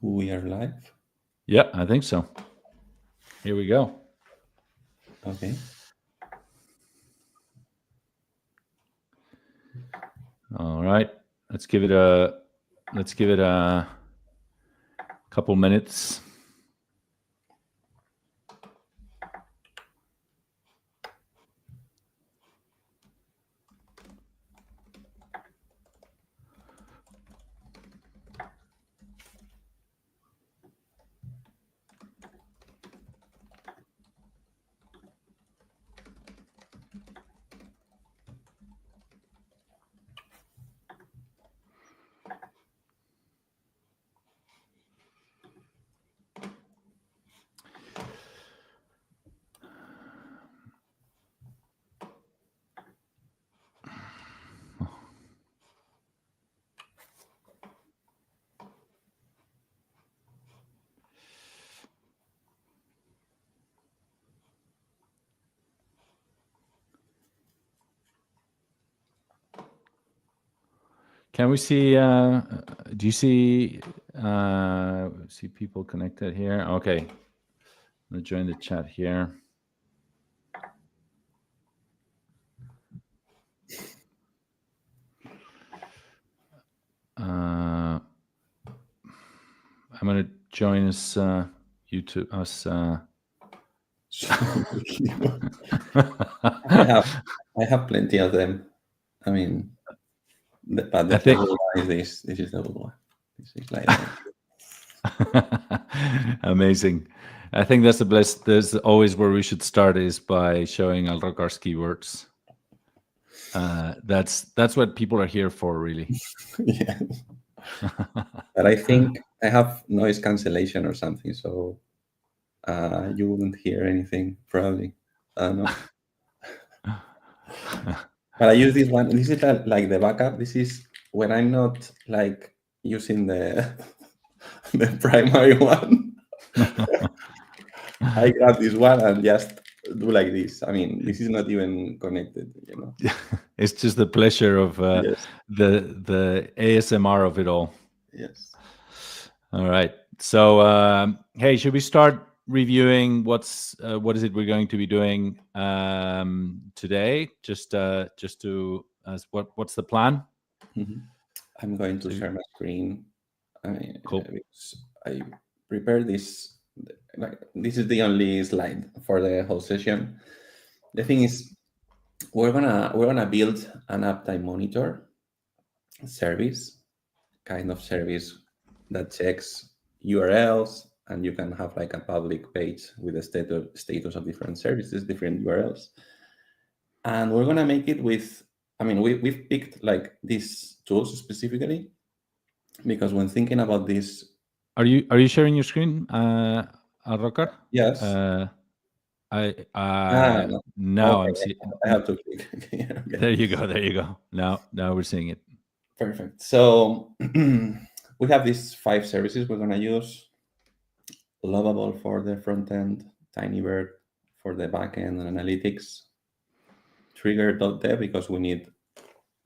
We are live. Yeah, I think so. Here we go. Okay. All right. Let's give it a couple minutes. Can we see? Do you see people connected here? Okay. Let's join the chat here. I'm gonna join us. YouTube us. I have plenty of them. I mean, but the I think- whole one is this. This is the whole one. This is like Amazing. I think that's the best. There's always where we should start is by showing Alrocar's keywords. That's what people are here for, really. yeah. But I think I have noise cancellation or something, so you wouldn't hear anything probably. I don't know. But I use this one. This is like the backup. This is when I'm not like using the the primary one. I grab this one and just do like this. I mean, this is not even connected, you know. It's just the pleasure of Yes. the ASMR of it all. Yes. All right. So, hey, should we start reviewing what is it we're going to be doing today? Just to what's the plan? Mm-hmm. I'm going to share my screen. Cool. I prepared this. Like, this is the only slide for the whole session. The thing is, we're gonna build an Uptime Monitor service, kind of service that checks URLs, and you can have like a public page with the status of different services, different URLs. And we're gonna make it with. I mean, we've picked like these tools specifically because when thinking about this, Are you sharing your screen, Alrocar? yes. No. Now Okay, I'm seeing. I have to click here. Okay. There you go. There you go. Now we're seeing it. Perfect. So we have these 5 services we're going to use. Lovable for the front end, Tinybird for the backend and analytics, Trigger.dev because we need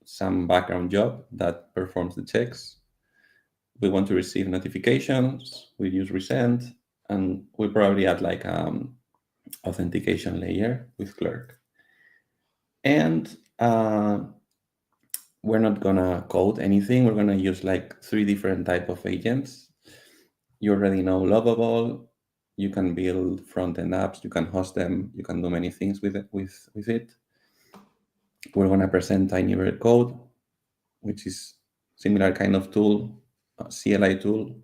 some background job that performs the checks. We want to receive notifications. We use resend, and we probably add like authentication layer with Clerk. And we're not gonna code anything. We're gonna use like 3 different type of agents. You already know Lovable. You can build front-end apps. You can host them. You can do many things with it. With it. We're gonna present Tinybird code, which is similar kind of tool, a CLI tool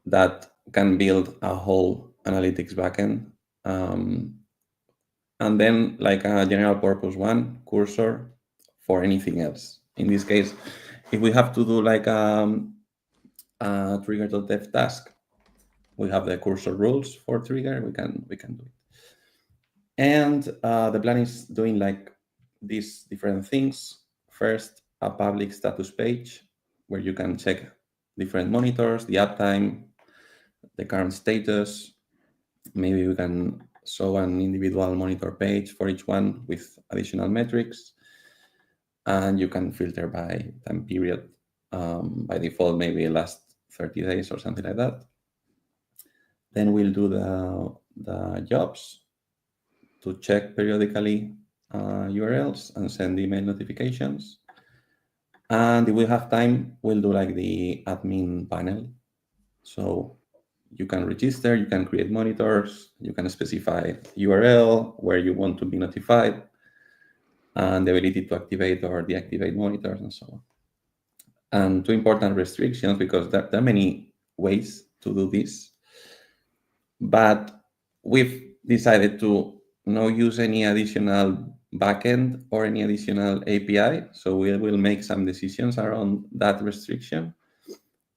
that can build a whole analytics backend. And then like a general purpose one, cursor for anything else. In this case, if we have to do like a trigger.dev task, we have the cursor rules for trigger. We can do it. And the plan is doing like these different things. First, a public status page where you can check different monitors, the uptime, the current status. Maybe we can show an individual monitor page for each one with additional metrics. And you can filter by time period. By default, maybe last 30 days or something like that. Then we'll do the jobs to check periodically URLs and send email notifications. And if we have time, we'll do like the admin panel. So you can register, you can create monitors, you can specify URL where you want to be notified, and the ability to activate or deactivate monitors and so on. And two important restrictions, because there are many ways to do this, but we've decided to not use any additional backend or any additional API. So we will make some decisions around that restriction.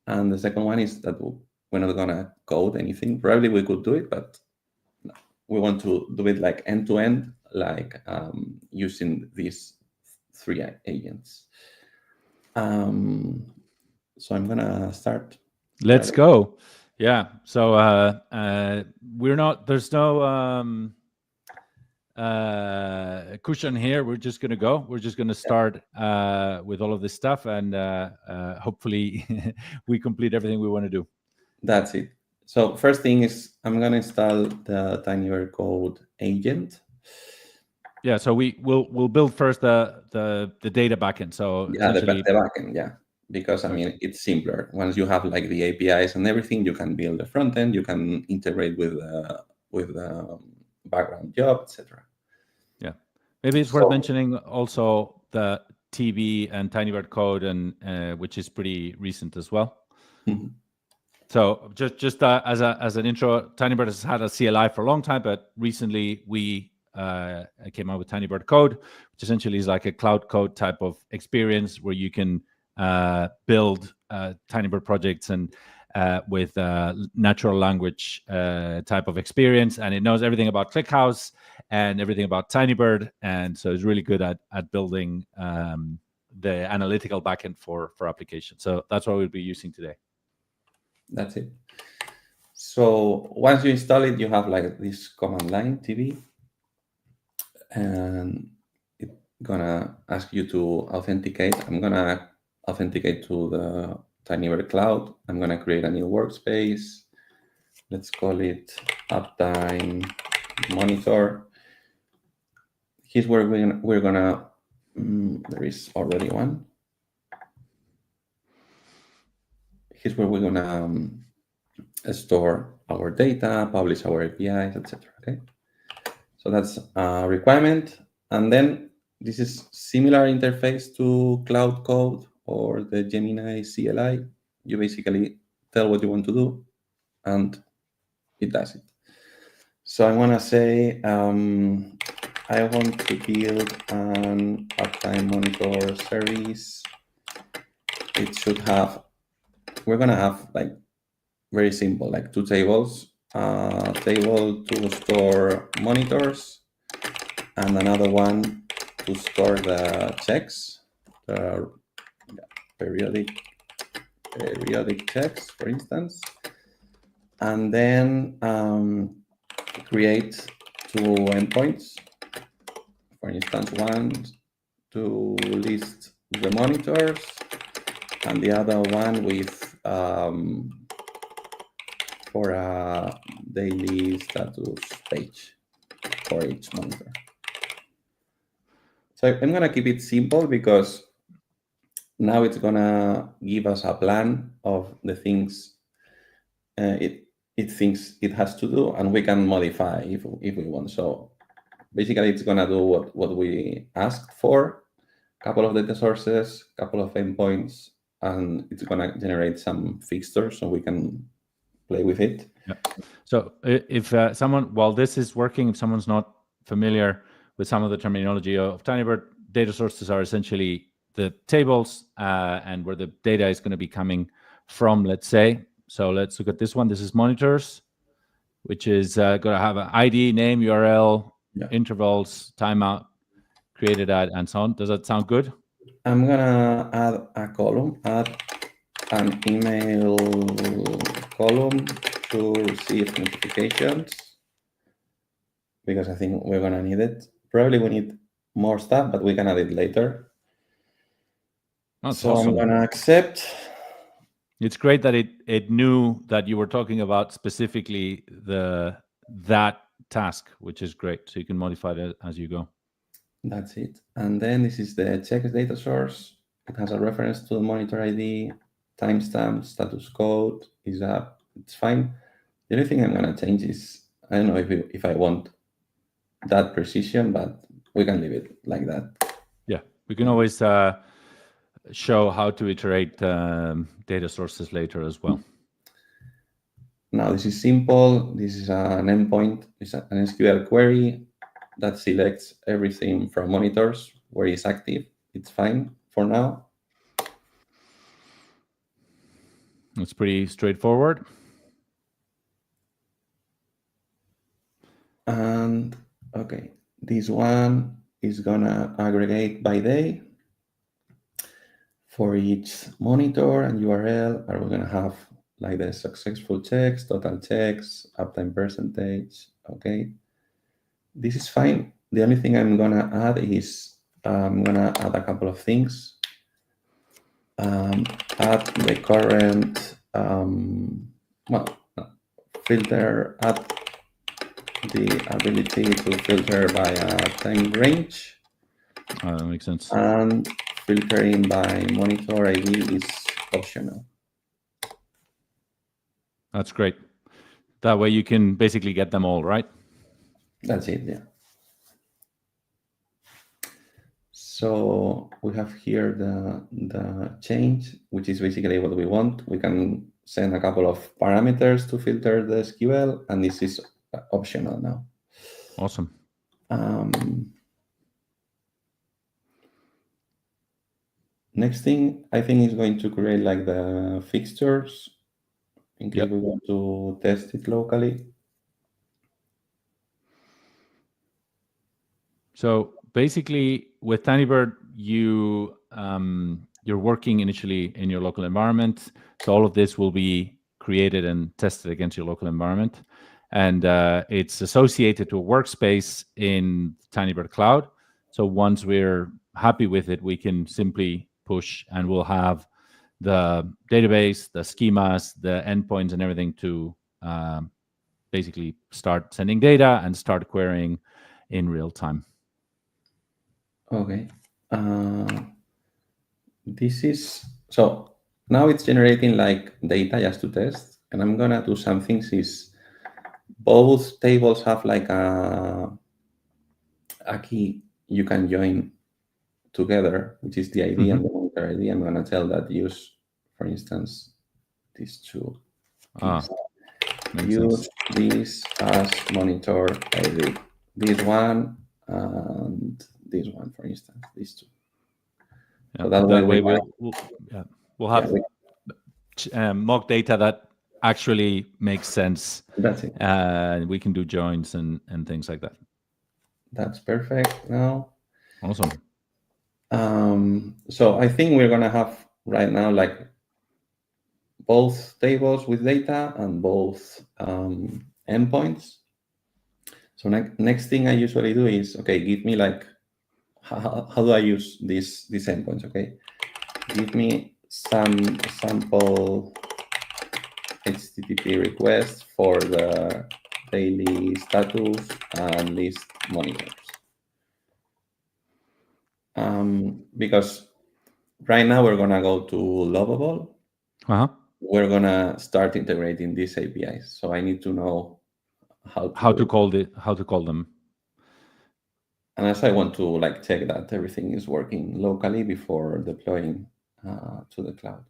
And the second one is that we're not going to code anything. Probably we could do it, but we want to do it like end-to-end, like using these 3 agents. So I'm going to start. Let's go. Yeah. So there's no cushion here. We're just going to go. We're just going to start with all of this stuff, and hopefully we complete everything we want to do. That's it. So first thing is I'm going to install the Tinybird code agent. Yeah. So we'll build first the data backend. So yeah, the backend. Yeah. Because I mean, it's simpler. Once you have like the APIs and everything, you can build a front end, you can integrate with background job, etc. Yeah, maybe it's worth mentioning also the TV and Tinybird code, and which is pretty recent as well. Mm-hmm. So just as an intro, Tinybird has had a CLI for a long time, but recently we came out with Tinybird code, which essentially is like a cloud code type of experience where you can build Tinybird projects and with natural language type of experience, and it knows everything about ClickHouse and everything about Tinybird, and so it's really good at building the analytical backend for applications. So that's what we'll be using today. That's it. So once you install it, you have like this command line TV, and it's gonna ask you to authenticate. I'm gonna authenticate to the Tinybird cloud. I'm gonna create a new workspace. Let's call it Uptime Monitor. Here's where we're gonna there is already one. Here's where we're gonna store our data, publish our APIs, etc. Okay, so that's a requirement. And then this is similar interface to Cloud Code or the Gemini CLI. You basically tell what you want to do, and it does it. So I'm gonna say I want to build an Uptime Monitor service. It should have. We're gonna have like very simple, like 2 tables. Table to store monitors, and another one to store the checks, the periodic checks, for instance. And then create 2 endpoints. For instance, one to list the monitors, and the other one with for a daily status page for each monitor. So I'm gonna keep it simple because now it's gonna give us a plan of the things it thinks it has to do, and we can modify if we want. So basically, it's gonna do what we asked for: a couple of data sources, a couple of endpoints, and it's gonna generate some fixtures so we can play with it. Yeah. So if someone, while this is working, if someone's not familiar with some of the terminology of Tinybird, data sources are essentially the tables and where the data is going to be coming from, let's say. So let's look at this one. This is monitors, which is going to have an ID, name, URL, intervals, timeout, created at, and so on. Does that sound good? I'm going to add a column, add an email column to receive notifications, because I think we're going to need it. Probably we need more stuff, but we can add it later. That's so awesome. I'm going to accept. It's great that it knew that you were talking about specifically that task, which is great. So you can modify it as you go. That's it. And then this is the checks data source. It has a reference to the monitor ID, timestamp, status code is up. It's fine. The only thing I'm gonna change is, I don't know if I want that precision, but we can leave it like that. Yeah, we can always show how to iterate data sources later as well. Now this is simple. This is an endpoint. It's an SQL query that selects everything from monitors where it's active. It's fine for now. It's pretty straightforward. And okay, this one is gonna aggregate by day for each monitor and URL. Are we gonna have like the successful checks, total checks, uptime percentage? Okay, this is fine. The only thing I'm gonna add is I'm gonna add a couple of things. Add the current filter. Add the ability to filter by a time range. That makes sense. And filtering by monitor ID is optional. That's great. That way you can basically get them all, right? That's it, yeah. So we have here the change, which is basically what we want. We can send a couple of parameters to filter the SQL, and this is optional now. Awesome. Next thing, I think, is going to create like the fixtures in case we want to test it locally. So basically, with Tinybird, you're working initially in your local environment. So all of this will be created and tested against your local environment, and it's associated to a workspace in Tinybird Cloud. So once we're happy with it, we can simply push, and we'll have the database, the schemas, the endpoints, and everything to basically start sending data and start querying in real time. Okay. This is, so now it's generating like data just to test, and I'm gonna do some things. Is both tables have like a key you can join together, which is the ID and the monitor ID. I'm gonna tell that use, for instance, these two keys. Use this as monitor ID. This one and this one, for instance, these two. Yeah, so that way we'll have mock data that actually makes sense. That's it. We can do joins and things like that. That's perfect now. Awesome. So I think we're gonna have right now like both tables with data and both endpoints. So next thing I usually do is, okay, give me like, how do I use these endpoints? Okay, give me some sample HTTP requests for the daily status and list monitors. Because right now we're gonna go to Lovable. We're gonna start integrating these APIs. So I need to know how to call them. And as I want to like check that everything is working locally before deploying to the cloud.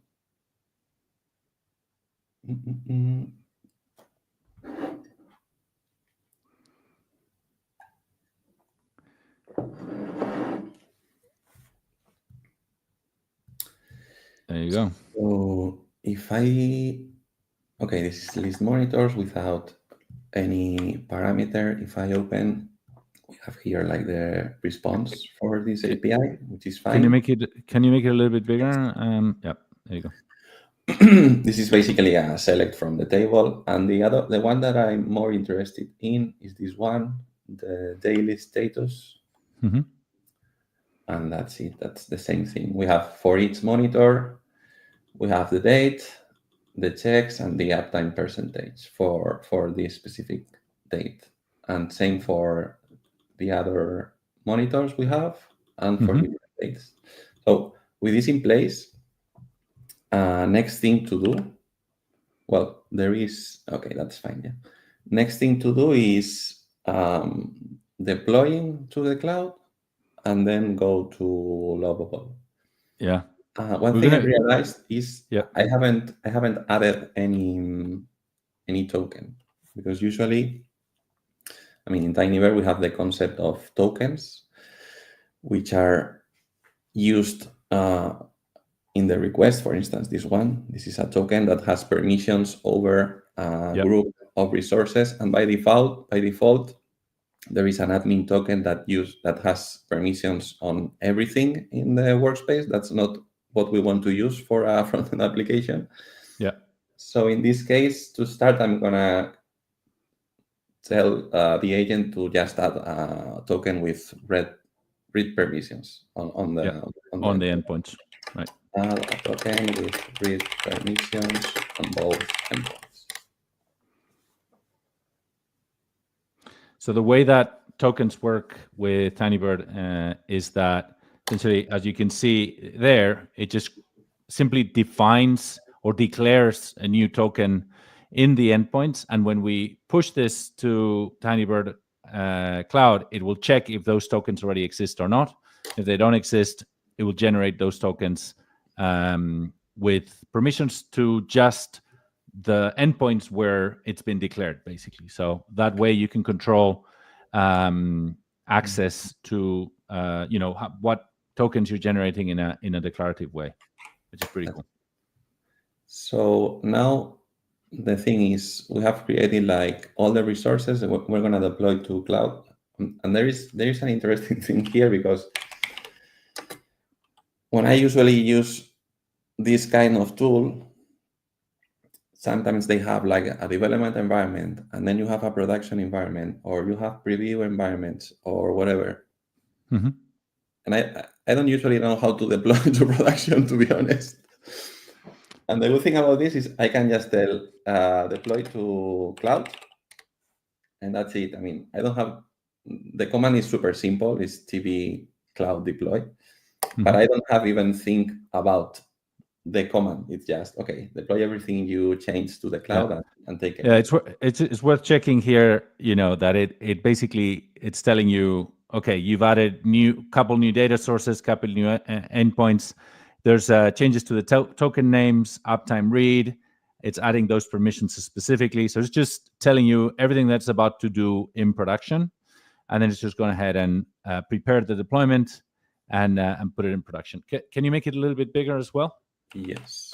There you go. So if okay, this is list monitors without any parameter. If I open, we have here like the response for this API, which is fine. Can you make it a little bit bigger? Yeah, there you go. This is basically a select from the table, and the one that I'm more interested in is this one, the daily status. And that's it. That's the same thing. We have for each monitor, we have the date, the checks and the uptime percentage for this specific date. And same for the other monitors we have and for different dates. So with this in place, next thing to do, well, there is, okay, that's fine, yeah. Next thing to do is deploying to the cloud and then go to Lovable. Yeah. One thing I realized is I haven't added any token, because usually, I mean, in Tinybird we have the concept of tokens, which are used in the request. For instance, this is a token that has permissions over a group of resources, and by default, there is an admin token that has permissions on everything in the workspace. That's not what we want to use for a front-end application. Yeah. So in this case, to start, I'm gonna tell the agent to just add a token with read permissions on the endpoints. Right. Add a token with read permissions on both endpoints. So the way that tokens work with Tinybird is that essentially, as you can see there, it just simply defines or declares a new token in the endpoints. And when we push this to Tinybird Cloud, it will check if those tokens already exist or not. If they don't exist, it will generate those tokens with permissions to just the endpoints where it's been declared, basically. So that way you can control access to what tokens you're generating in a declarative way, which is pretty cool. So now the thing is, we have created like all the resources that we're going to deploy to cloud, and there is an interesting thing here, because when I usually use this kind of tool, sometimes they have like a development environment, and then you have a production environment, or you have preview environments, or whatever. Mm-hmm. And I don't usually know how to deploy to production, to be honest. And the good thing about this is I can just tell deploy to cloud, and that's it. I mean, I don't have, the command is super simple. It's tb cloud deploy, but I don't have even think about the command. It's just, okay, deploy everything you change to the cloud and take it. Yeah, it's worth checking here, that it basically, it's telling you, okay, you've added couple new data sources, couple new endpoints. There's changes to the token names, uptime read. It's adding those permissions specifically. So it's just telling you everything that's about to do in production. And then it's just going ahead and prepare the deployment and put it in production. Can you make it a little bit bigger as well? Yes.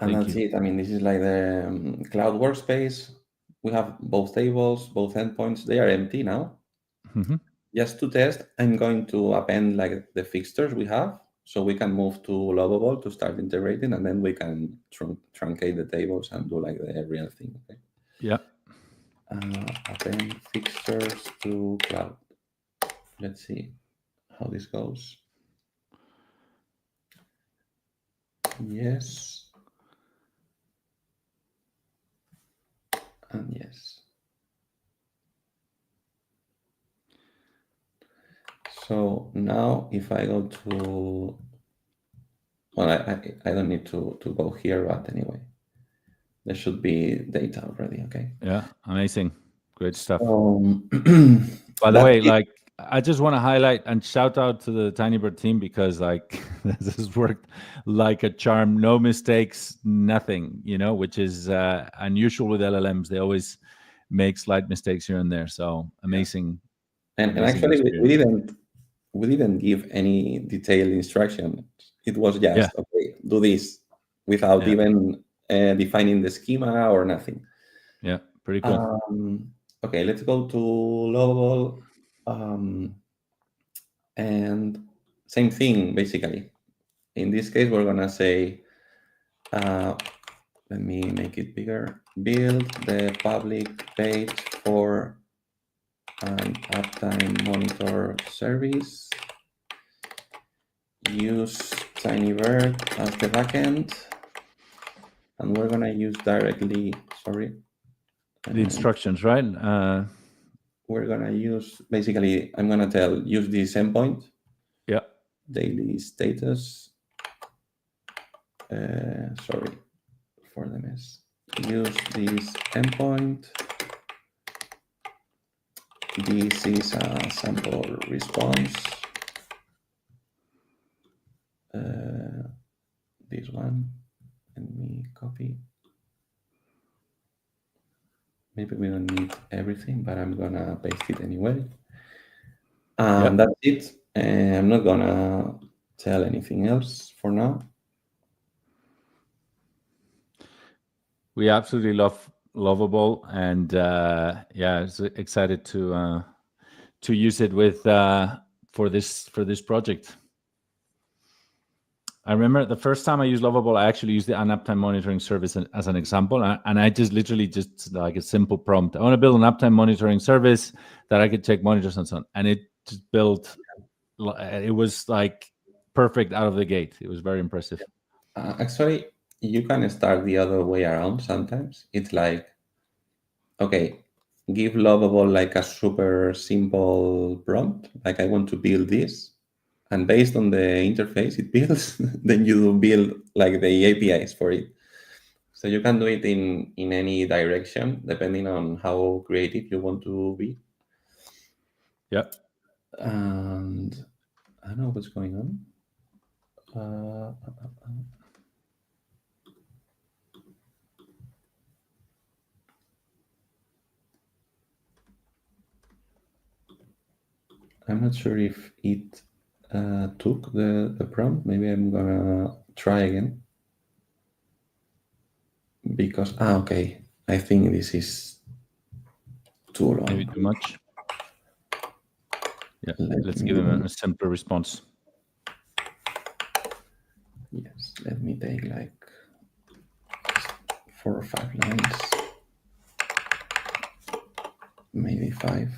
And that's it. I mean, this is like the cloud workspace. We have both tables, both endpoints. They are empty now. Mm-hmm. Just to test, I'm going to append like the fixtures we have, so we can move to Lovable to start integrating, and then we can truncate the tables and do like the real thing. Okay? Yeah. Append fixtures to cloud. Let's see how this goes. Yes. And yes. So now if I go to, well, I don't need to go here, but anyway, there should be data already, okay? Yeah, amazing. Great stuff. By the way, like, I just want to highlight and shout out to the Tinybird team, because like this has worked like a charm. No mistakes, nothing, which is unusual with LLMs. They always make slight mistakes here and there. So amazing. Yeah. And actually, we didn't give any detailed instruction. It was just, okay, do this, without even defining the schema or nothing. Yeah, pretty cool. Okay, let's go to Lovable. And same thing, basically. In this case, we're going to say, let me make it bigger, build the public page for an Uptime Monitor service. Use Tinybird as the backend. and we're gonna use directly. Sorry. The instructions, right? We're gonna use basically. I'm gonna tell use this endpoint. Yeah. Daily status. Sorry for the mess. Use this endpoint. This is a sample response. This one. Let me copy. Maybe we don't need everything, but I'm gonna paste it anyway. And that's it. I'm not gonna tell anything else for now. We absolutely love Lovable, and yeah, it's excited to use it with for this project. I remember the first time I used Lovable, I actually used the Uptime Monitoring Service as an example, and I just literally just like a simple prompt. I want to build an Uptime Monitoring Service that I could check monitors and so on, and it just built. It was like perfect out of the gate. It was very impressive. Actually, you can start the other way around sometimes. It's like, okay, give Lovable like a super simple prompt, like I want to build this, and based on the interface it builds, then you build like the APIs for it. So you can do it in any direction, depending on how creative you want to be. Yep. And I don't know what's going on. I'm not sure if it took the prompt. Maybe I'm gonna try again. Because, okay, I think this is too long. Maybe too much. Yeah, let's give him a simpler response. Yes, let me take like 4 or 5 lines. Maybe 5.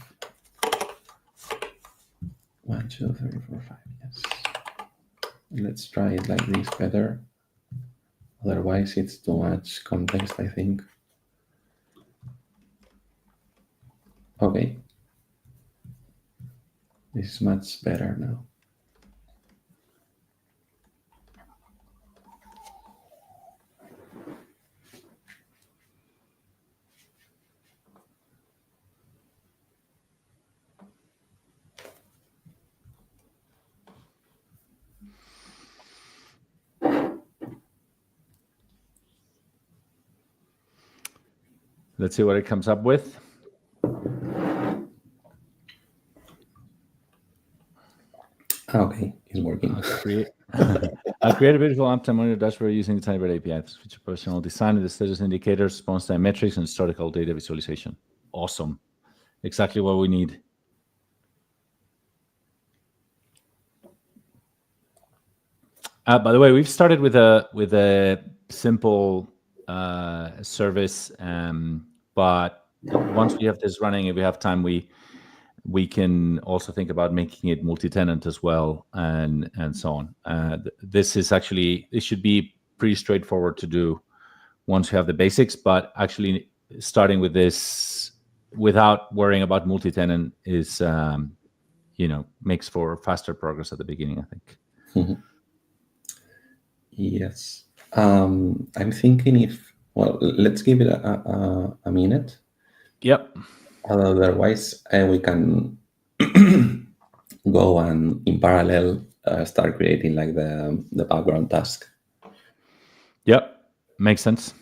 1, 2, 3, 4, 5. Yes. Let's try it like this better. Otherwise, it's too much context, I think. Okay. This is much better now. Let's see what it comes up with. Okay, it's working. I'll create a beautiful Uptime Monitor dashboard using the Tinybird API. Feature personal design with the status indicators, response time metrics, and historical data visualization. Awesome. Exactly what we need. By the way, we've started with a simple service, but once we have this running, if we have time, we can also think about making it multi-tenant as well, and so on. This should be pretty straightforward to do once we have the basics, but actually starting with this without worrying about multi-tenant is, makes for faster progress at the beginning, I think. Mm-hmm. Yes. I'm thinking let's give it a minute. Yep. Otherwise, we can go and in parallel start creating like the background task. Yep. Makes sense.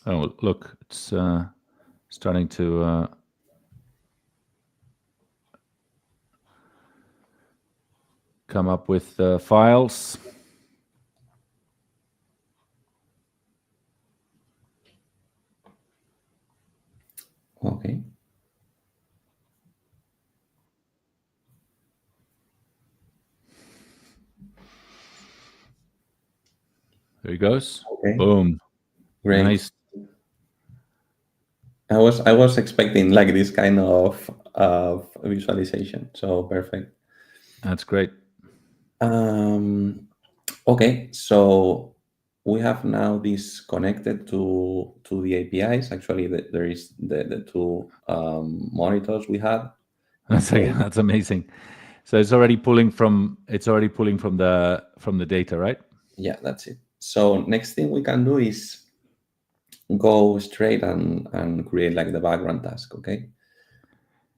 Oh, look, it's starting to come up with files. Okay. There he goes. Okay. Boom. Great. Nice. I was expecting like this kind of visualization. So perfect. That's great. Okay, so we have now this connected to the APIs. Actually, there is the two monitors we had. That's amazing. So it's already pulling from the data, right? Yeah, that's it. So next thing we can do is go straight and create like the background task, okay?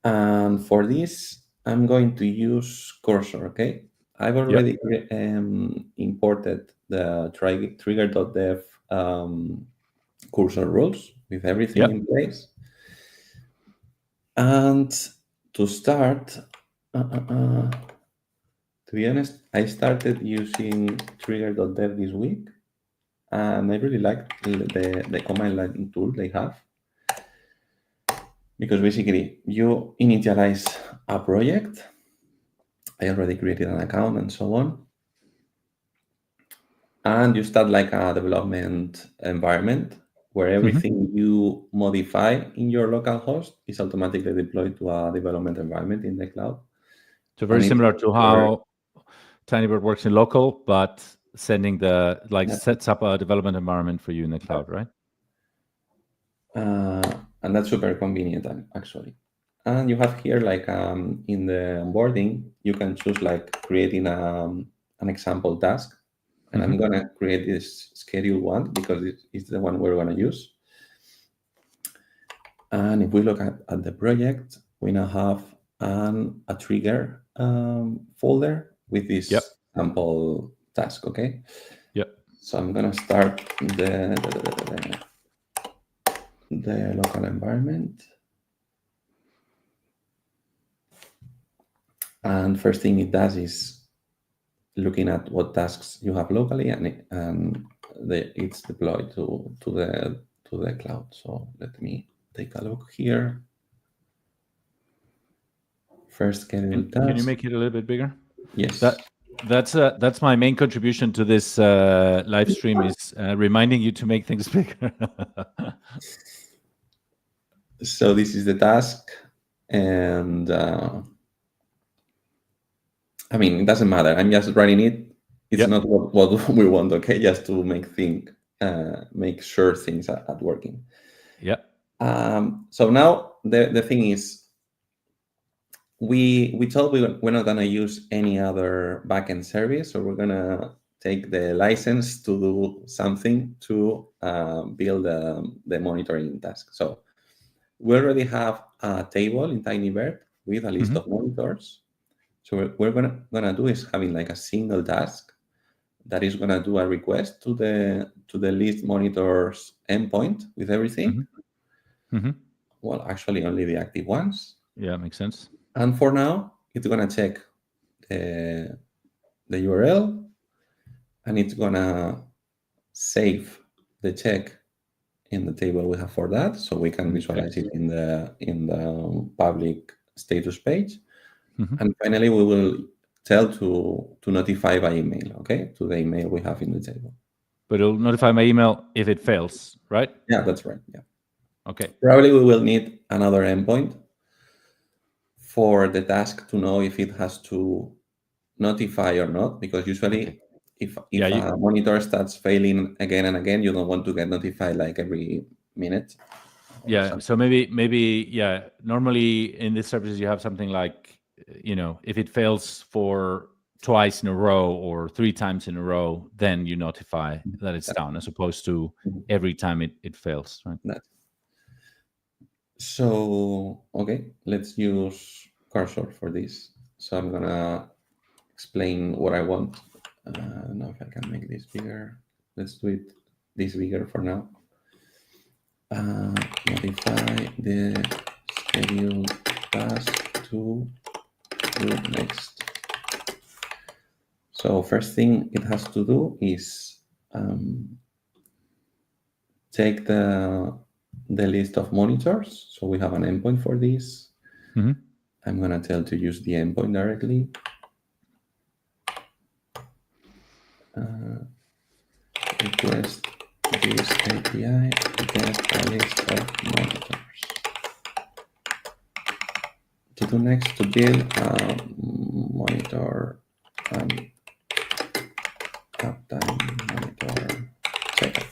And for this, I'm going to use Cursor, okay? I've Yep. already imported the trigger.dev Cursor rules with everything Yep. in place. And to start, to be honest, I started using trigger.dev this week, and I really like the command line tool they have, because basically you initialize a project. I already created an account and so on, and you start like a development environment where everything you modify in your local host is automatically deployed to a development environment in the cloud. So very And it's similar to very, how Tinybird works in local, but sets up a development environment for you in the cloud, right? and that's super convenient actually. And you have here like in the onboarding, you can choose like creating an example task. And I'm gonna create this schedule one because it's the one we're gonna use. And if we look at the project, we now have a trigger folder with Yep. this sample task, okay? Yep. So I'm gonna start the local environment. And first thing it does is looking at what tasks you have locally, and it's deployed to the cloud. So let me take a look here. First scheduled Can you task. make it a little bit bigger? Yes. That's my main contribution to this live stream is reminding you to make things bigger. So this is the task, and I mean, it doesn't matter. I'm just running it. It's Yep. not what we want, okay? Just to make sure things are working. Yep. So now the thing is, we told we're not gonna use any other backend service, so we're gonna take the license to do something to build the monitoring task. So we already have a table in Tinybird with a list of monitors. So we're gonna do is having like a single task that is gonna do a request to the list monitors endpoint with everything. Well, actually only the active ones. Yeah, makes sense. And for now, it's gonna check the URL, and it's gonna save the check in the table we have for that, so we can visualize it in the public status page. And finally, we will tell to notify by email, okay, to the email we have in the table. But it'll notify my email if it fails, right? Yeah, that's right. Yeah. Okay. Probably we will need another endpoint for the task to know if it has to notify or not, because usually if a monitor starts failing again and again, you don't want to get notified like every minute. Yeah. So maybe normally in these services you have something like, if it fails for twice in a row or 3 times in a row, then you notify that it's down, as opposed to every time it fails, right? So, okay, let's use Cursor for this. So I'm gonna explain what I want. I don't know if I can make this bigger. Let's do it this bigger for now. Modify the schedule task to do next. So first thing it has to do is take the list of monitors. So we have an endpoint for this. I'm gonna tell to use the endpoint directly. Request this API to get a list of monitors. To do next, to build a monitor uptime uptime monitor second.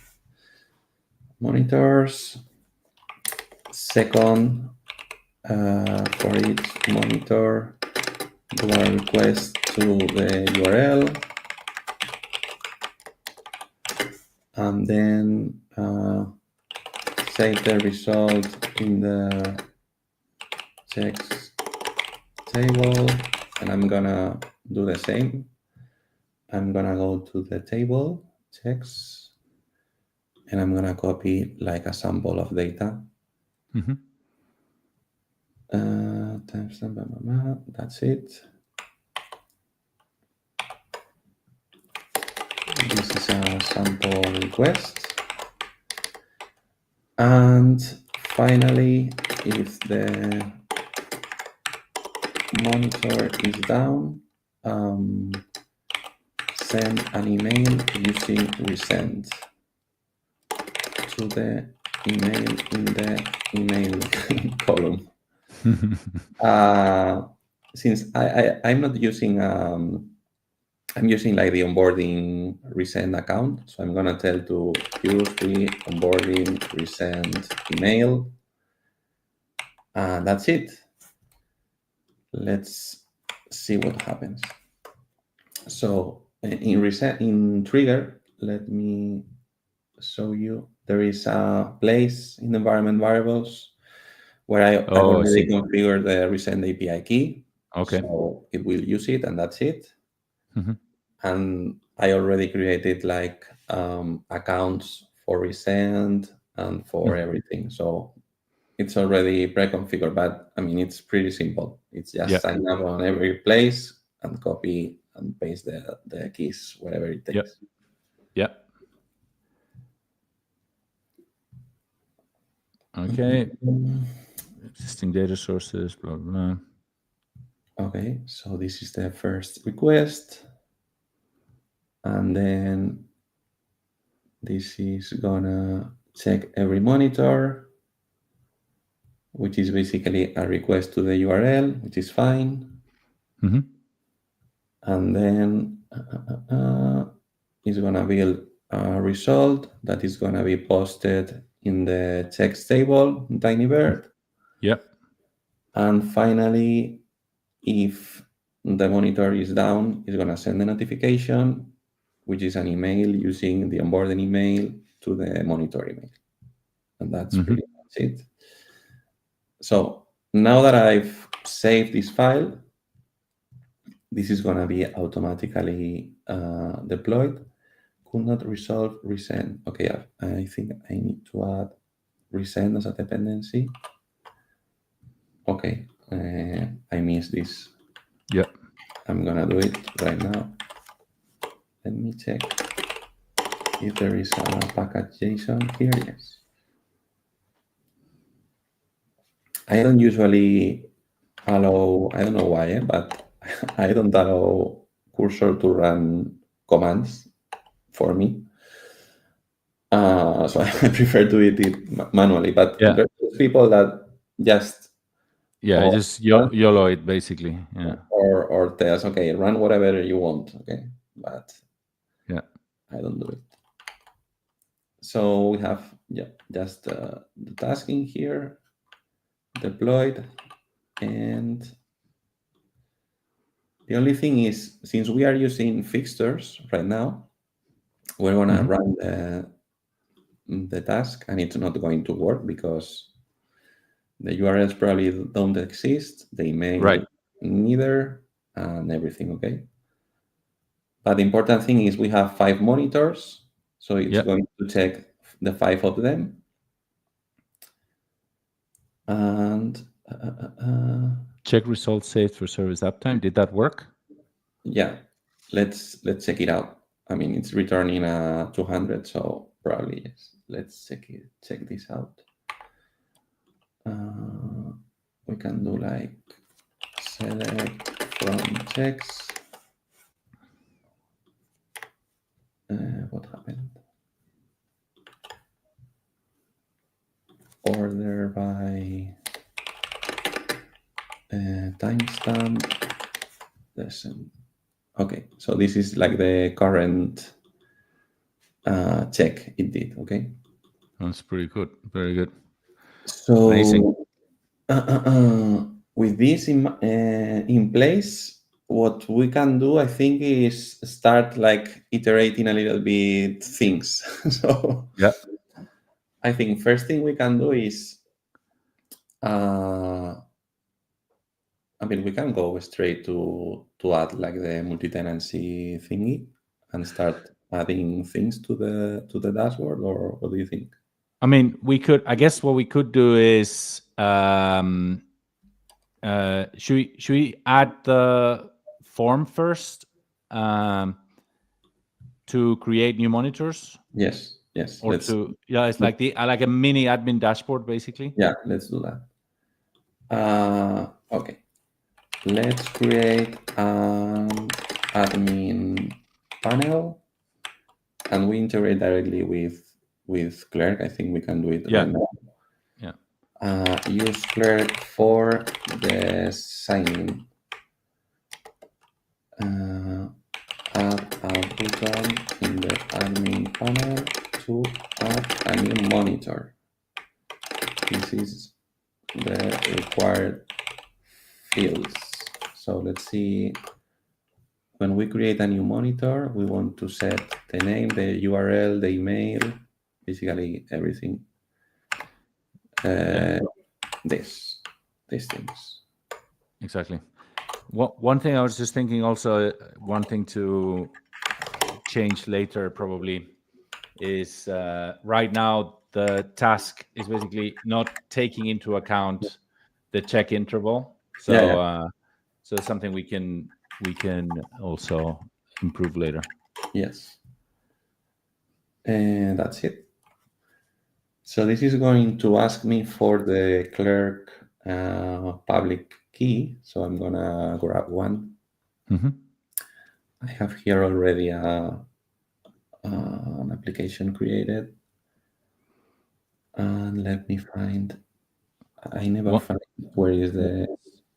Monitors. Second, for each monitor, do a request to the URL, and then save the result in the checks table. And I'm gonna do the same. I'm gonna go to the table, checks, and I'm gonna copy like a sample of data. Mm-hmm. Timestamp, that's it. This is a sample request. And finally, if the monitor is down, send an email using resend to the email in the email column. Since I'm not using I'm using like the onboarding resend account, so I'm gonna tell to use the onboarding resend email, and that's it. Let's see what happens. So in Trigger, let me show you. There is a place in environment variables where I've already configured the resend API key. Okay. So it will use it, and that's it. Mm-hmm. And I already created like accounts for resend and for everything. So it's already pre-configured, but I mean, it's pretty simple. It's just sign up on every place and copy and paste the keys, whatever it takes. Yeah. Okay. Existing data sources, blah, blah, blah. Okay, so this is the first request. And then this is gonna check every monitor, which is basically a request to the URL, which is fine. Mm-hmm. And then it's gonna build a result that is gonna be posted in the checks table in Tinybird. Yep. And finally, if the monitor is down, it's gonna send a notification, which is an email using the onboarding email to the monitor email. And that's pretty much it. So now that I've saved this file, this is going to be automatically deployed. Could not resolve resend. Okay, I think I need to add resend as a dependency. Okay, I missed this. Yeah. I'm going to do it right now. Let me check if there is a package JSON here. Yes. I don't usually allow, I don't know why, but I don't allow cursor to run commands for me. So I prefer to do it manually, but there's people that just just YOLO it basically. Yeah. Or tell us, okay, run whatever you want, okay, but I don't do it. So we have just the task in here deployed, and the only thing is, since we are using fixtures right now, we're gonna run the task, and it's not going to work because the URLs probably don't exist, the email neither, and everything, okay? But the important thing is we have 5 monitors, so it's going to check the 5 of them. And check results saved for service uptime. Did that work? Yeah, let's check it out. I mean, it's returning 200, so probably yes. Let's check this out. We can do like select from checks. What happened? Order by timestamp. Okay, so this is like the current check it did. Okay. That's pretty good. Very good. Amazing. So with this in place, what we can do, I think, is start like iterating a little bit things. So Yeah. I think first thing we can do is, I mean, we can go straight to add like the multi-tenancy thingy and start adding things to the dashboard, or what do you think? I mean, we could. I guess what we could do is, should we add the form first to create new monitors, Yes. or to it's like like a mini admin dashboard, basically. Yeah, let's do that. Okay. Let's create an admin panel, and we integrate directly with Clerk. I think we can do it right now. Yeah. Use Clerk for the signing. Add a button in the admin panel to add a new monitor. This is the required fields. So let's see. When we create a new monitor, we want to set the name, the URL, the email, basically everything. These things. Exactly. One thing I was just thinking also, one thing to change later probably is, right now the task is basically not taking into account the check interval. So so it's something we can also improve later. Yes. And that's it. So this is going to ask me for the Clerk public key. So I'm gonna grab one. I have here already an application created. And let me find. I never find where is the.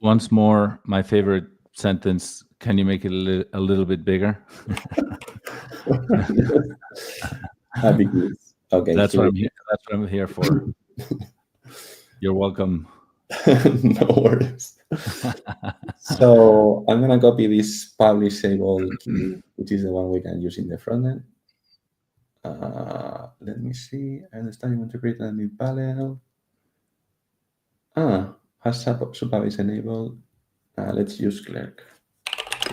Once more, my favorite sentence. Can you make it a little bit bigger? Happy keys. Okay, That's what I'm here for. You're welcome. No worries. So I'm gonna copy this publishable key, which is the one we can use in the front end. Let me see. I understand you want to create a new panel. Has supervise enabled. Let's use Clerk.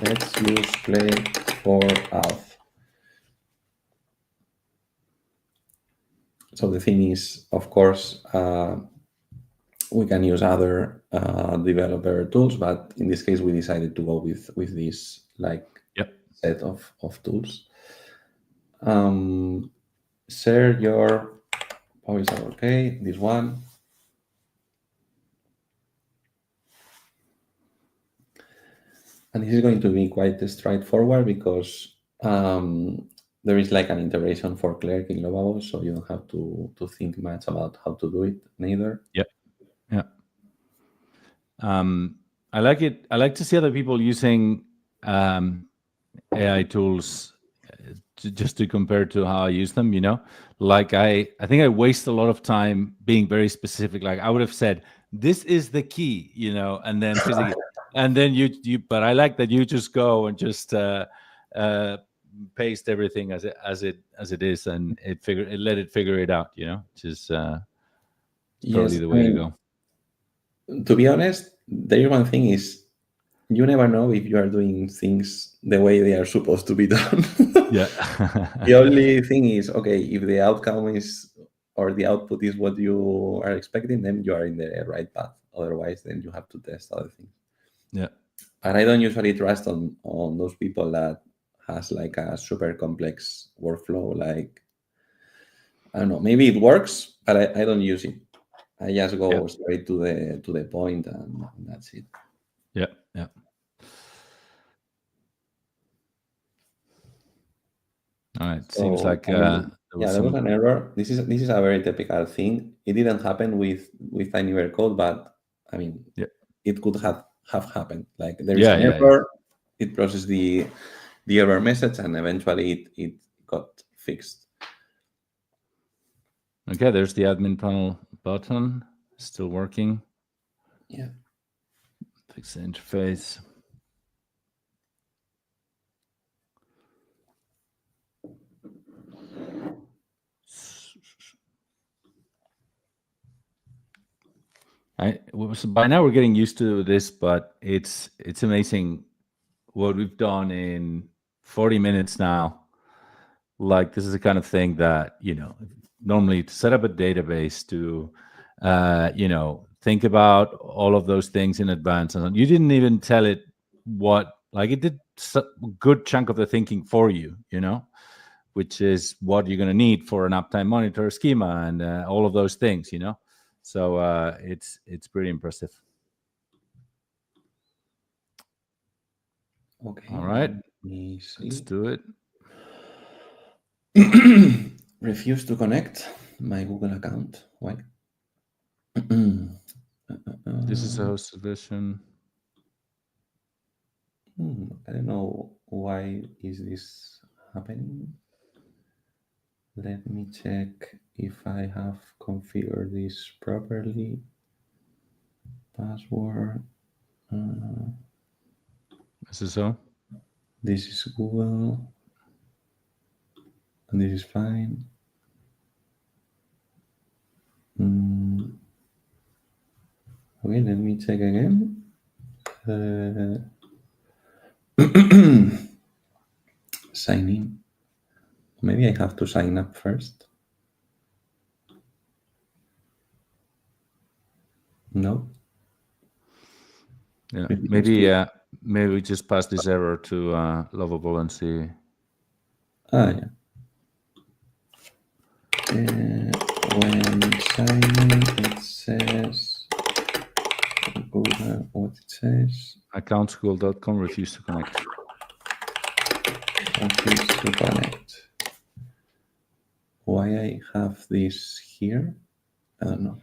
Let's use Clerk for auth. So the thing is, of course, we can use other developer tools, but in this case, we decided to go with this set of tools. Share your voice. Okay, this one. And this is going to be quite straightforward because there is like an integration for Clerk in Lovable, so you don't have to think much about how to do it neither. Yeah. I like it. I like to see other people using AI tools, just to compare to how I use them. Like I think I waste a lot of time being very specific. Like I would have said, "This is the key," and then physically, and then you. But I like that you just go and just paste everything as it is, and let it figure it out. Which is probably the way to go. To be honest, there is one thing is, you never know if you are doing things the way they are supposed to be done. Yeah. The only thing is, okay, if the outcome is, or the output is what you are expecting, then you are in the right path. Otherwise, then you have to test other things. Yeah. And I don't usually trust on those people that has like a super complex workflow. Like, I don't know, maybe it works, but I don't use it. I just go straight to the point, and that's it. Yeah. All right. So, seems like there was an error. This is a very typical thing. It didn't happen with Tinybird code, but I mean, it could have happened. Like there is an error. It processed the error message, and eventually it got fixed. Okay, there's the admin panel button, still working. Yeah. Fix the interface. By now we're getting used to this, but it's amazing what we've done in 40 minutes now. Like, this is the kind of thing that, normally to set up a database, to think about all of those things in advance, and you didn't even tell it it did a good chunk of the thinking for you, which is what you're going to need for an uptime monitor schema and all of those things, so it's pretty impressive. Okay. All right, let me see. let's do it. Refuse to connect my Google account. Why? This is a hosted version. I don't know why is this happening. Let me check if I have configured this properly. Password. Is this so? This is Google. And this is fine. Okay, let me check again. Sign in. Maybe I have to sign up first. No. Yeah, maybe we just pass this error to Lovable and see. Yeah. When signing, it says Google, what it says? Accountschool.com refuse to connect. Refuse to connect. Why I have this here? I don't know.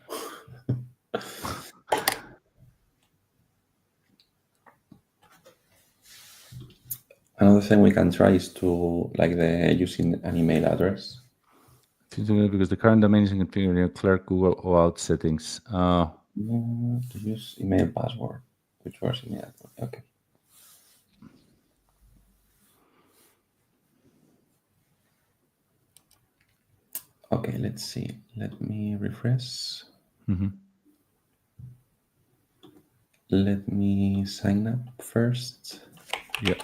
Another thing we can try is to using an email address. Because the current domain is configured in your clerk Google OAuth settings. To use email password, which was email address. Okay. Okay, let's see. Let me refresh. Let me sign up first. Yep.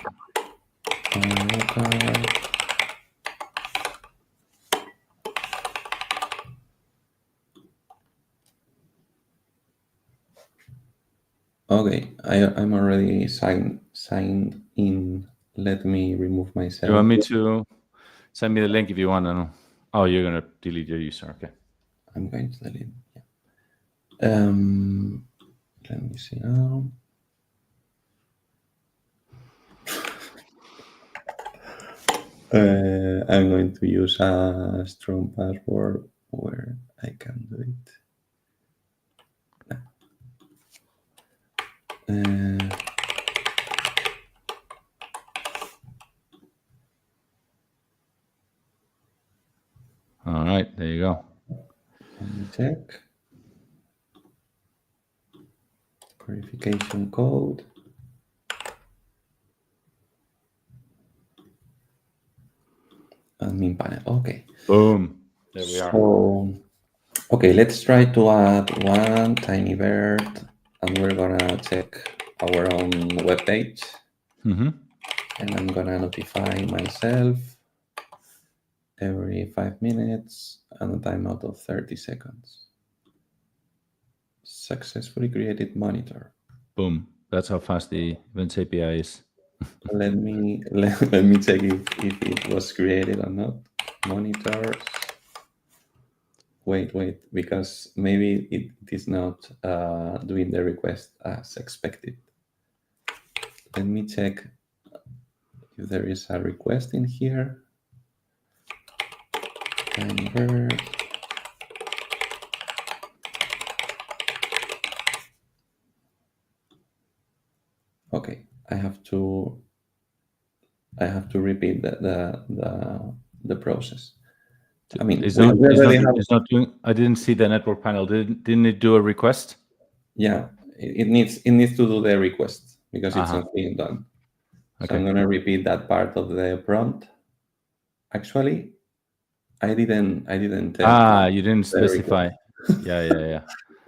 Okay, I'm already signed in. Let me remove myself. You want me to send me the link if you want? I don't know. Oh, you're gonna delete your user. Okay. I'm going to delete. Yeah. Let me see now. I'm going to use a strong password where I can do it. All right, there you go. Let me check. Verification code. Admin panel. Okay. Boom. There we are. Okay, let's try to add one Tinybird, and we're gonna check our own web page. And I'm gonna notify myself every 5 minutes and a timeout of 30 seconds. Successfully created monitor. Boom. That's how fast the Events API is. let me check if it was created or not. Monitors. Wait, because maybe it is not doing the request as expected. Let me check if there is a request in here. Tinybird. Okay, I have to repeat the process. I mean, it's we already have. it's not doing. I didn't see the network panel. Didn't it do a request? Yeah, it needs to do the request because it's not being done. So Okay. I'm gonna repeat that part of the prompt. Actually, I didn't tell. You didn't specify. Yeah.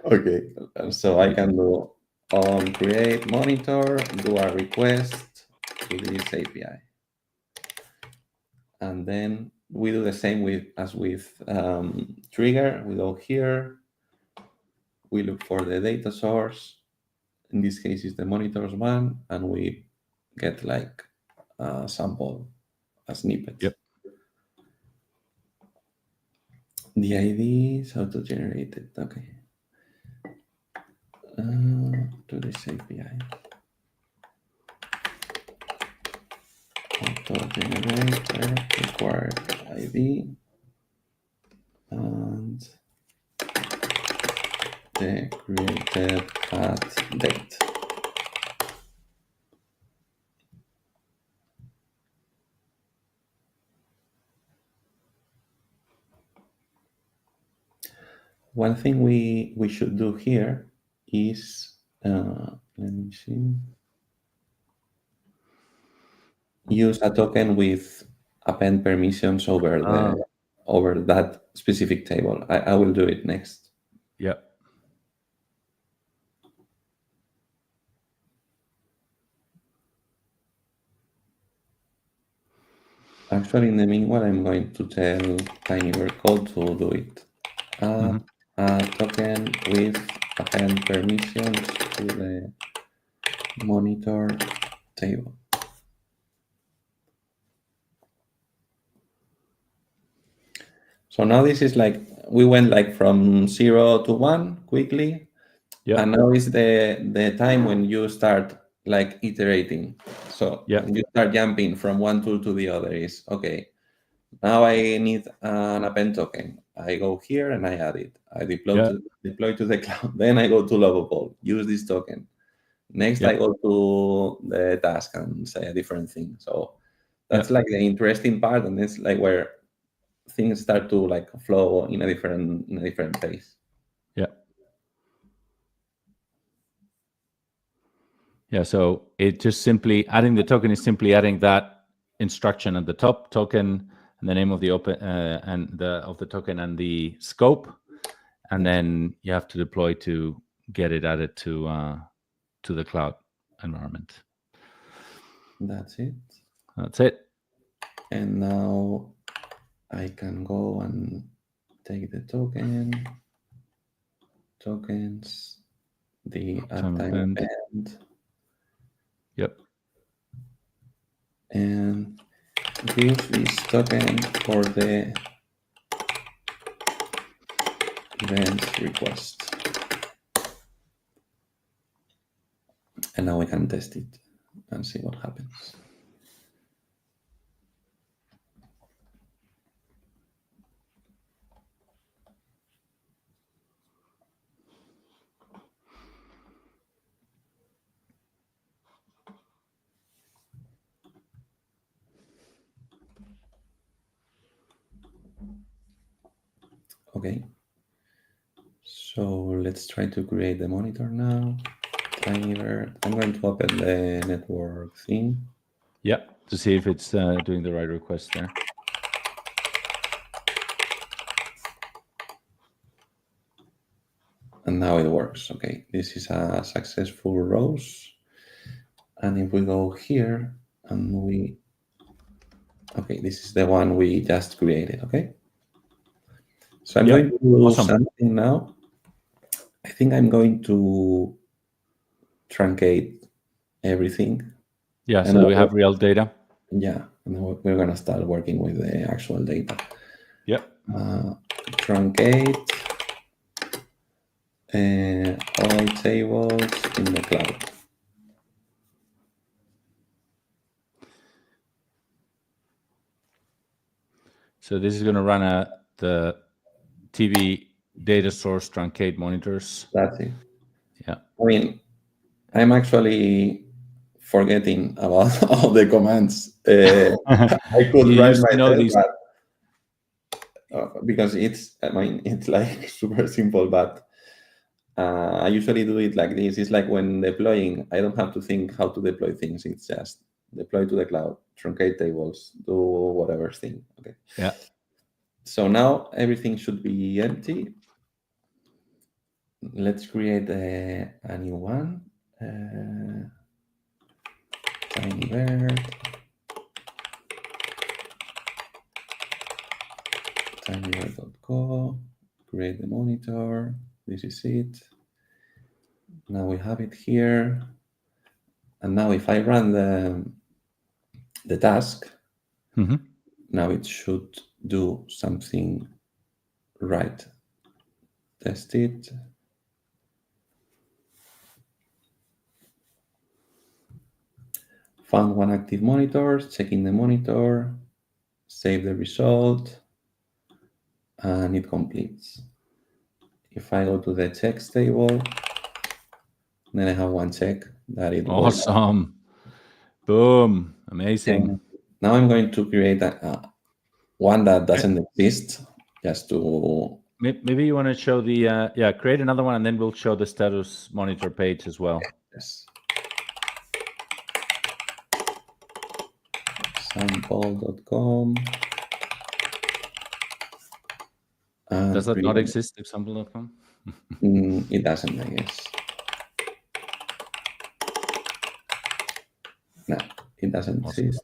Okay, so I can do on create monitor, do a request to this API, and then we do the same as with trigger. We go here, we look for the data source. In this case, is the monitors one, and we get like a sample, a snippet. Yep. The ID is auto-generated. Okay. To this API. Auto-generator required ID and the created at date. One thing we should do here is, let me see, use a token with append permissions over that specific table. I will do it next. Yep. Actually, in the meanwhile, I'm going to tell Tinybird code to do it. A token with append permissions to the monitor table. So now this is like, we went like from 0 to 1 quickly. Yeah. And now is the time when you start like iterating. So when you start jumping from one tool to the other is, okay, now I need an append token. I go here and I add it. I deploy to the cloud. Then I go to Lovable, use this token. Next, I go to the task and say a different thing. So that's like the interesting part, and it's like where things start to like flow in a different pace. Yeah, so it just simply adding the token is simply adding that instruction at the top, token and the name of the of the token and the scope, and then you have to deploy to get it added to the cloud environment. That's it. That's it. And now I can go and take the tokens, the uptime append. Yep. And use this token for the event request. And now we can test it and see what happens. Okay, so let's try to create the monitor now. Tinybird. I'm going to open the network thing. Yeah, to see if it's doing the right request there. And now it works. Okay, this is a successful rows. And if we go here and okay, this is the one we just created, okay? So I'm going to do something now. I think I'm going to truncate everything. Yeah, so we have real data. Yeah, and then we're going to start working with the actual data. Yep. Truncate all tables in the cloud. So this is going to run the TV data source truncate monitors. That's it. Yeah. I mean, I'm actually forgetting about all the commands. I could write myself, but because it's like super simple, but I usually do it like this. It's like when deploying, I don't have to think how to deploy things. It's just deploy to the cloud, truncate tables, do whatever thing. Okay. Yeah. So now everything should be empty. Let's create a new one. Tinybird. Tinybird.co. Create the monitor. This is it. Now we have it here. And now if I run the task, now it should do something right. Test it. Found one active monitor, checking the monitor, save the result, and it completes. If I go to the checks table, then I have one check that it works. Awesome. Boom. Amazing. And now I'm going to create one that doesn't exist, just to... Maybe you want to show the, create another one, and then we'll show the status monitor page as well. Yes. Sample.com. Does that not exist, example.com? It doesn't, I guess. No, it doesn't exist.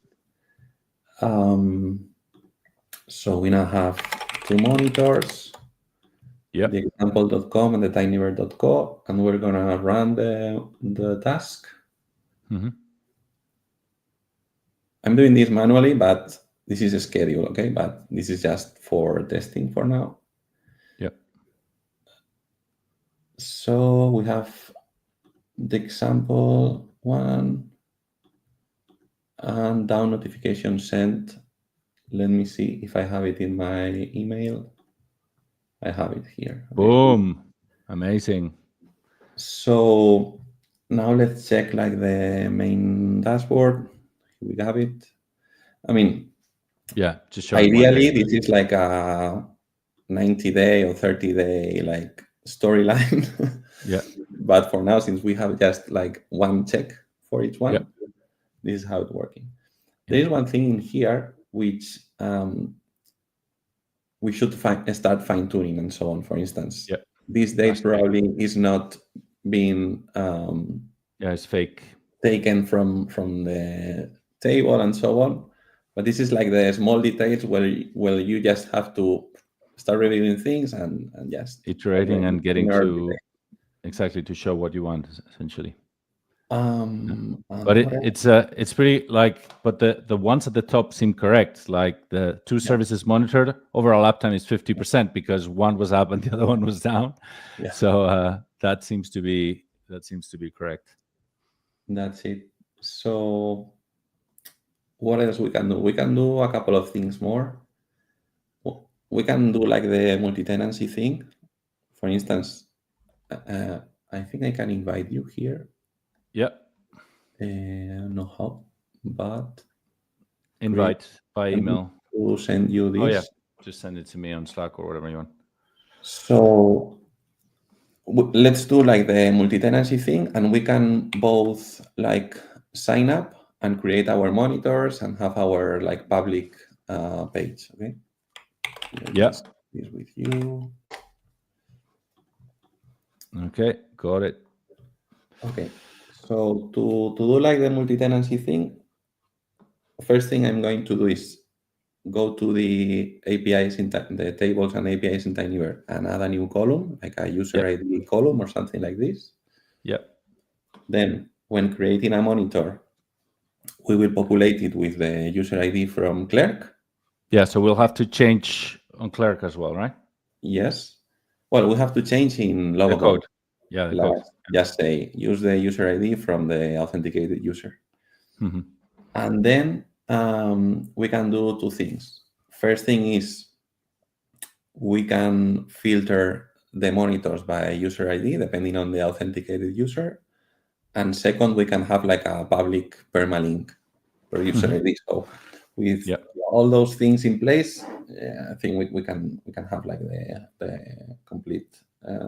So we now have two monitors, the example.com and the tinybird.co, and we're going to run the task. I'm doing this manually, but this is a schedule, okay? But this is just for testing for now. So we have the example one and down notification sent. Let me see if I have it in my email. I have it here. Okay. Boom. Amazing. So now let's check like the main dashboard. We have it. I mean, just ideally this is like a 90-day or 30-day like storyline. But for now, since we have just like one check for each one, this is how it's working. There is one thing in here which we should start fine-tuning and so on. For instance, this date probably is not being it's fake, taken from the table and so on. But this is like the small details where you just have to start reviewing things and just iterating and getting to exactly to show what you want, essentially. But it's pretty like, but the ones at the top seem correct. Like the two services monitored, overall uptime is 50% because one was up and the other one was down. So that seems to be correct. That's it. So what else we can do? We can do a couple of things more. We can do like the multi-tenancy thing. For instance, I think I can invite you here. I don't know how, but invite by email. To send you this. Just send it to me on Slack or whatever you want. So let's do like the multi-tenancy thing, and we can both like sign up and create our monitors and have our like public page. Okay. This with you. Okay, got it. Okay. So to do like the multi-tenancy thing, first thing I'm going to do is go to the APIs in the tables and APIs in Tinybird and add a new column, like a user ID column or something like this. Then when creating a monitor, we will populate it with the user ID from Clerk. So we'll have to change on Clerk as well, right? Yes. Well, we have to change in Lovable. The code. The code. Just say, use the user ID from the authenticated user. And then we can do two things. First thing is we can filter the monitors by user ID, depending on the authenticated user. And second, we can have like a public permalink per user ID. So with all those things in place, yeah, I think we can have like the complete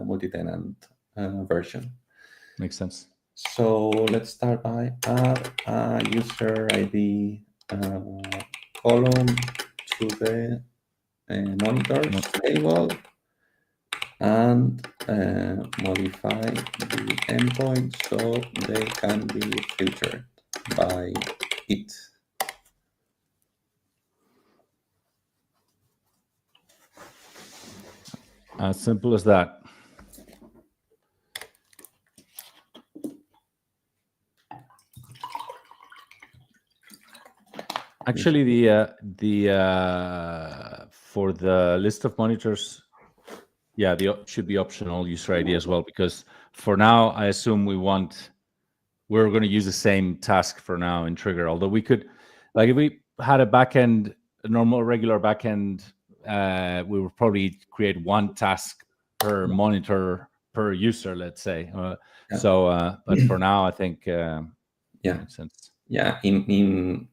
multi-tenant version. Makes sense. So let's start by add a user ID column to the monitors table and modify the endpoint so they can be filtered by it. As simple as that. Actually, for the list of monitors, yeah, should be optional user ID as well, because for now, I assume we're going to use the same task for now in Trigger. Although we could, like, if we had a backend, a normal regular backend, we would probably create one task per monitor per user, let's say. But for now, I think makes sense. Yeah, in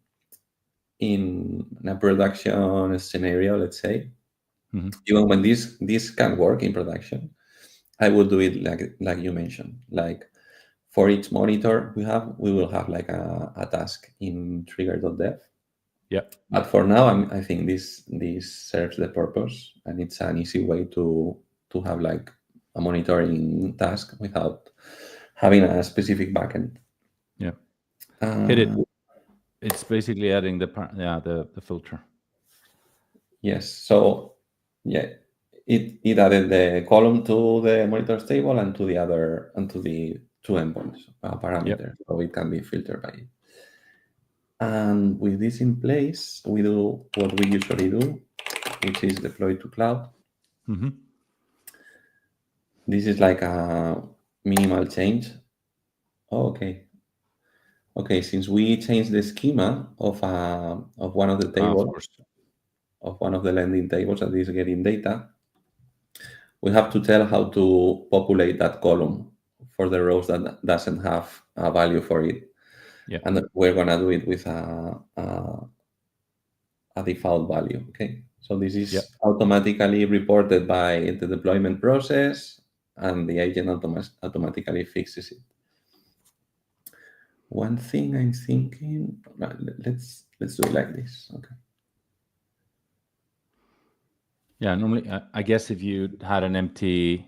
a production scenario, let's say, even when this can work in production, I will do it like you mentioned. Like for each monitor we will have like a task in Trigger.dev. Yeah. But for now, I think this serves the purpose, and it's an easy way to have like a monitoring task without having a specific backend. Yeah. Hit it. It's basically adding the filter. Yes. So yeah, it added the column to the monitors table and to the two endpoints parameters, so it can be filtered by it. And with this in place, we do what we usually do, which is deploy to cloud. This is like a minimal change. Oh, okay. Okay, since we changed the schema of one of the tables, of one of the landing tables that is getting data, we have to tell how to populate that column for the rows that doesn't have a value for it. Yeah. And we're gonna do it with a default value. Okay. So this is automatically reported by the deployment process, and the agent automatically fixes it. One thing I'm thinking, let's do it like this. Okay. Yeah, normally, I guess if you had an empty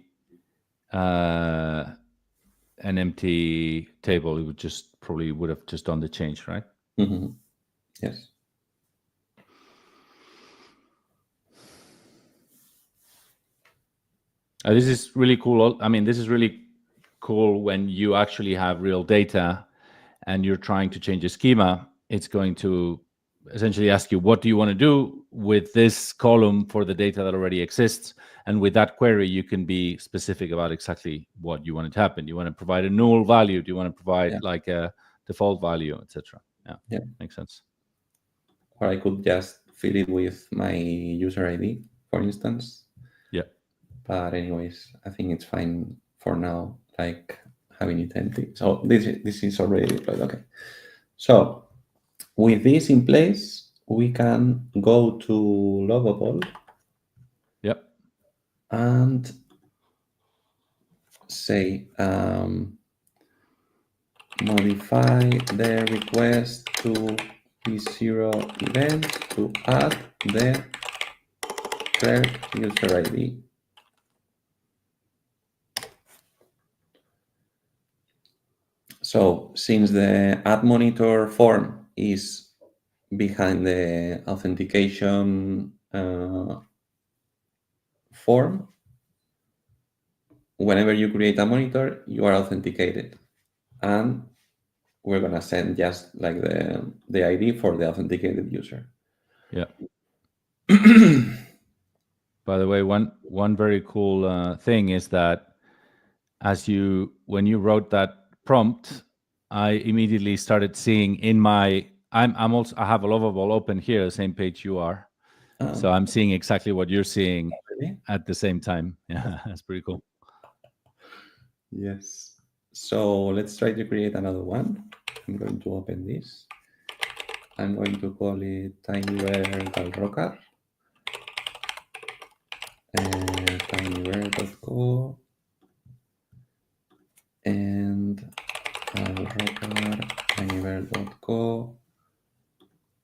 table, it would probably would have just done the change, right? Mm-hmm. Yes. This is really cool. I mean, this is really cool when you actually have real data and you're trying to change a schema. It's going to essentially ask you, what do you want to do with this column for the data that already exists? And with that query, you can be specific about exactly what you want it to happen. You want to provide a null value? Do you want to provide like a default value, etc.? Yeah, makes sense. Or I could just fill it with my user ID, for instance. Yeah. But anyways, I think it's fine for now, like having it empty. So this is already deployed. Okay. So with this in place, we can go to Lovable. Yep. And say modify the request to P0 event to add the clerk user ID. So since the add monitor form is behind the authentication form, whenever you create a monitor, you are authenticated, and we're gonna send just like the ID for the authenticated user. Yeah. By the way, one very cool thing is that when you wrote that prompt, I immediately started seeing in my I have a Lovable open here, the same page you are. So I'm seeing exactly what you're seeing at the same time. Yeah, that's pretty cool. Yes. So let's try to create another one. I'm going to open this. I'm going to call it Tinybird Rocker. Tinybird.co, and Tinybird.co,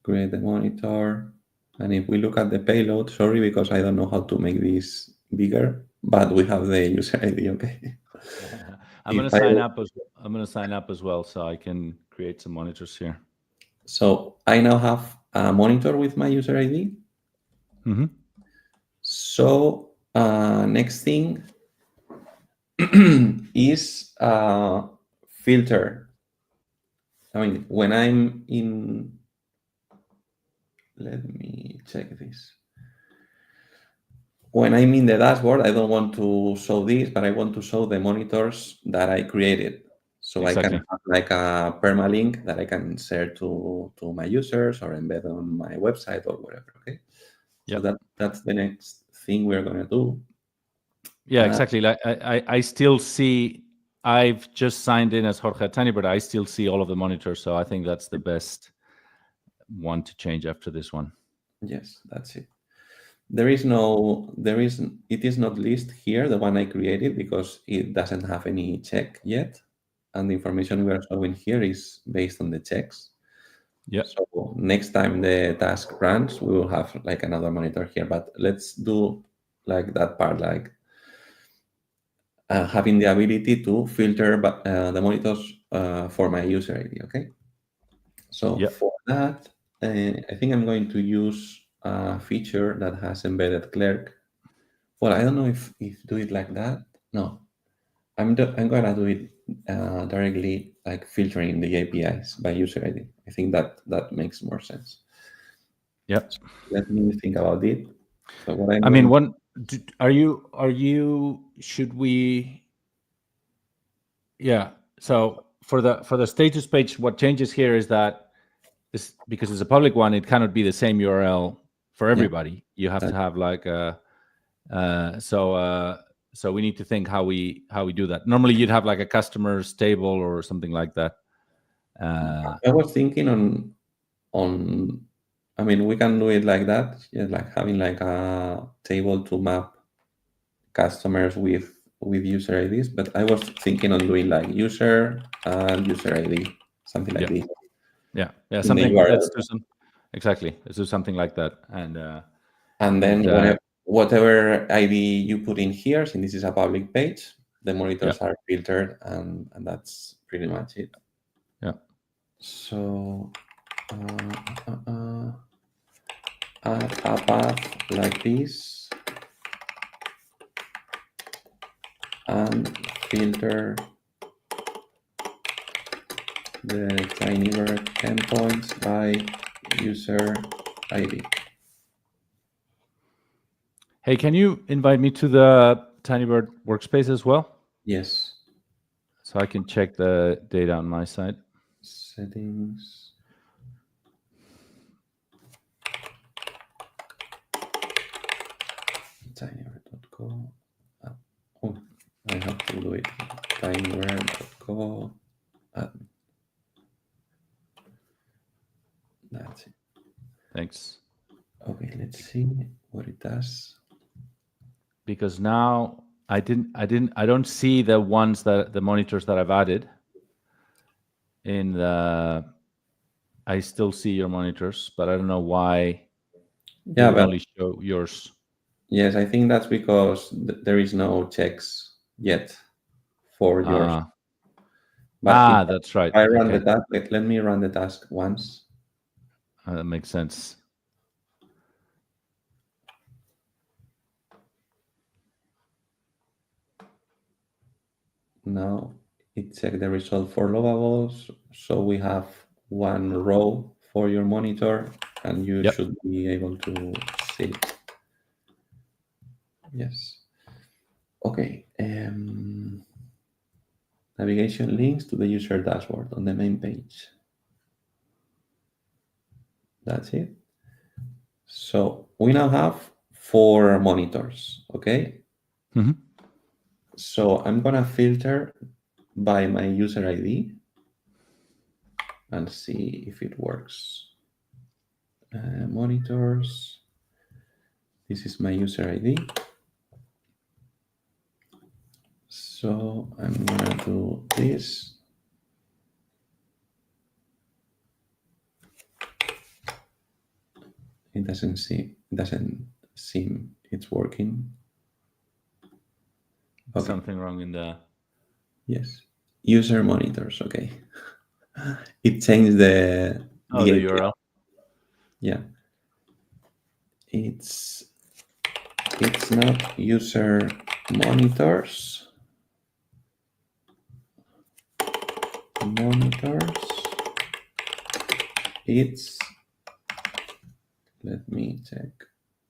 create the monitor. And if we look at the payload, sorry, because I don't know how to make this bigger, but we have the user ID, okay? I'm going to sign up as well, so I can create some monitors here. So I now have a monitor with my user ID. Mm-hmm. So next thing is filter. I mean, when I'm in, let me check this. When I'm in the dashboard, I don't want to show this, but I want to show the monitors that I created. So Exactly. I can have like a permalink that I can share to my users or embed on my website or whatever. Okay. Yep. So that's the next thing we're going to do. Yeah, exactly. Like I still see, I've just signed in as Jorge at Tinybird. I still see all of the monitors, so I think that's the best one to change after this one. Yes, that's it. It is not list here, the one I created, because it doesn't have any check yet. And the information we are showing here is based on the checks. Yeah. So next time the task runs, we will have like another monitor here. But let's do like that part, like having the ability to filter the monitors for my user ID, okay? So Yep. for that, I think I'm going to use a feature that has embedded clerk. Well, I don't know if do it like that. No, I'm gonna do it directly, like filtering the APIs by user ID. I think that makes more sense. Yep. So let me think about it. So what I mean, should we? Yeah. So for the status page, what changes here is that this, because it's a public one, it cannot be the same URL for everybody. You have to have like a. So we need to think how we do that. Normally, you'd have like a customers table or something like that. I was thinking on. I mean, we can do it like that, yeah, like having like a table to map customers with user IDs. But I was thinking on doing like user and user ID, something like this. Yeah, In something. the URL. Let's do some. Exactly, let's do something like that, and then whatever ID you put in here, since this is a public page, the monitors are filtered, and that's pretty much it. Yeah. So add a path like this and filter the Tinybird endpoints by user ID. Hey, can you invite me to the Tinybird workspace as well? Yes. So I can check the data on my side. Settings. Tinybird.co. Oh, I have to do it. Tinybird.co. That's it. Thanks. Okay, let's see what it does. Because now I don't see the ones the monitors that I've added in the. I still see your monitors, but I don't know why. Yeah, it but only show yours. Yes, I think that's because there is no checks yet for yours. But that's right. if I run Okay. the task, let me run the task once. That makes sense. Now it checked the result for Lovables. So we have one row for your monitor, and you should be able to see it. Yes. Okay. Navigation links to the user dashboard on the main page. That's it. So we now have 4 monitors, okay? Mm-hmm. So I'm gonna filter by my user ID and see if it works. Monitors. This is my user ID. So I'm gonna do this. It doesn't seem it's working. Okay. Something wrong in the... Yes. User monitors, okay. It changed the URL. Yeah. It's not user monitors. It's, let me check.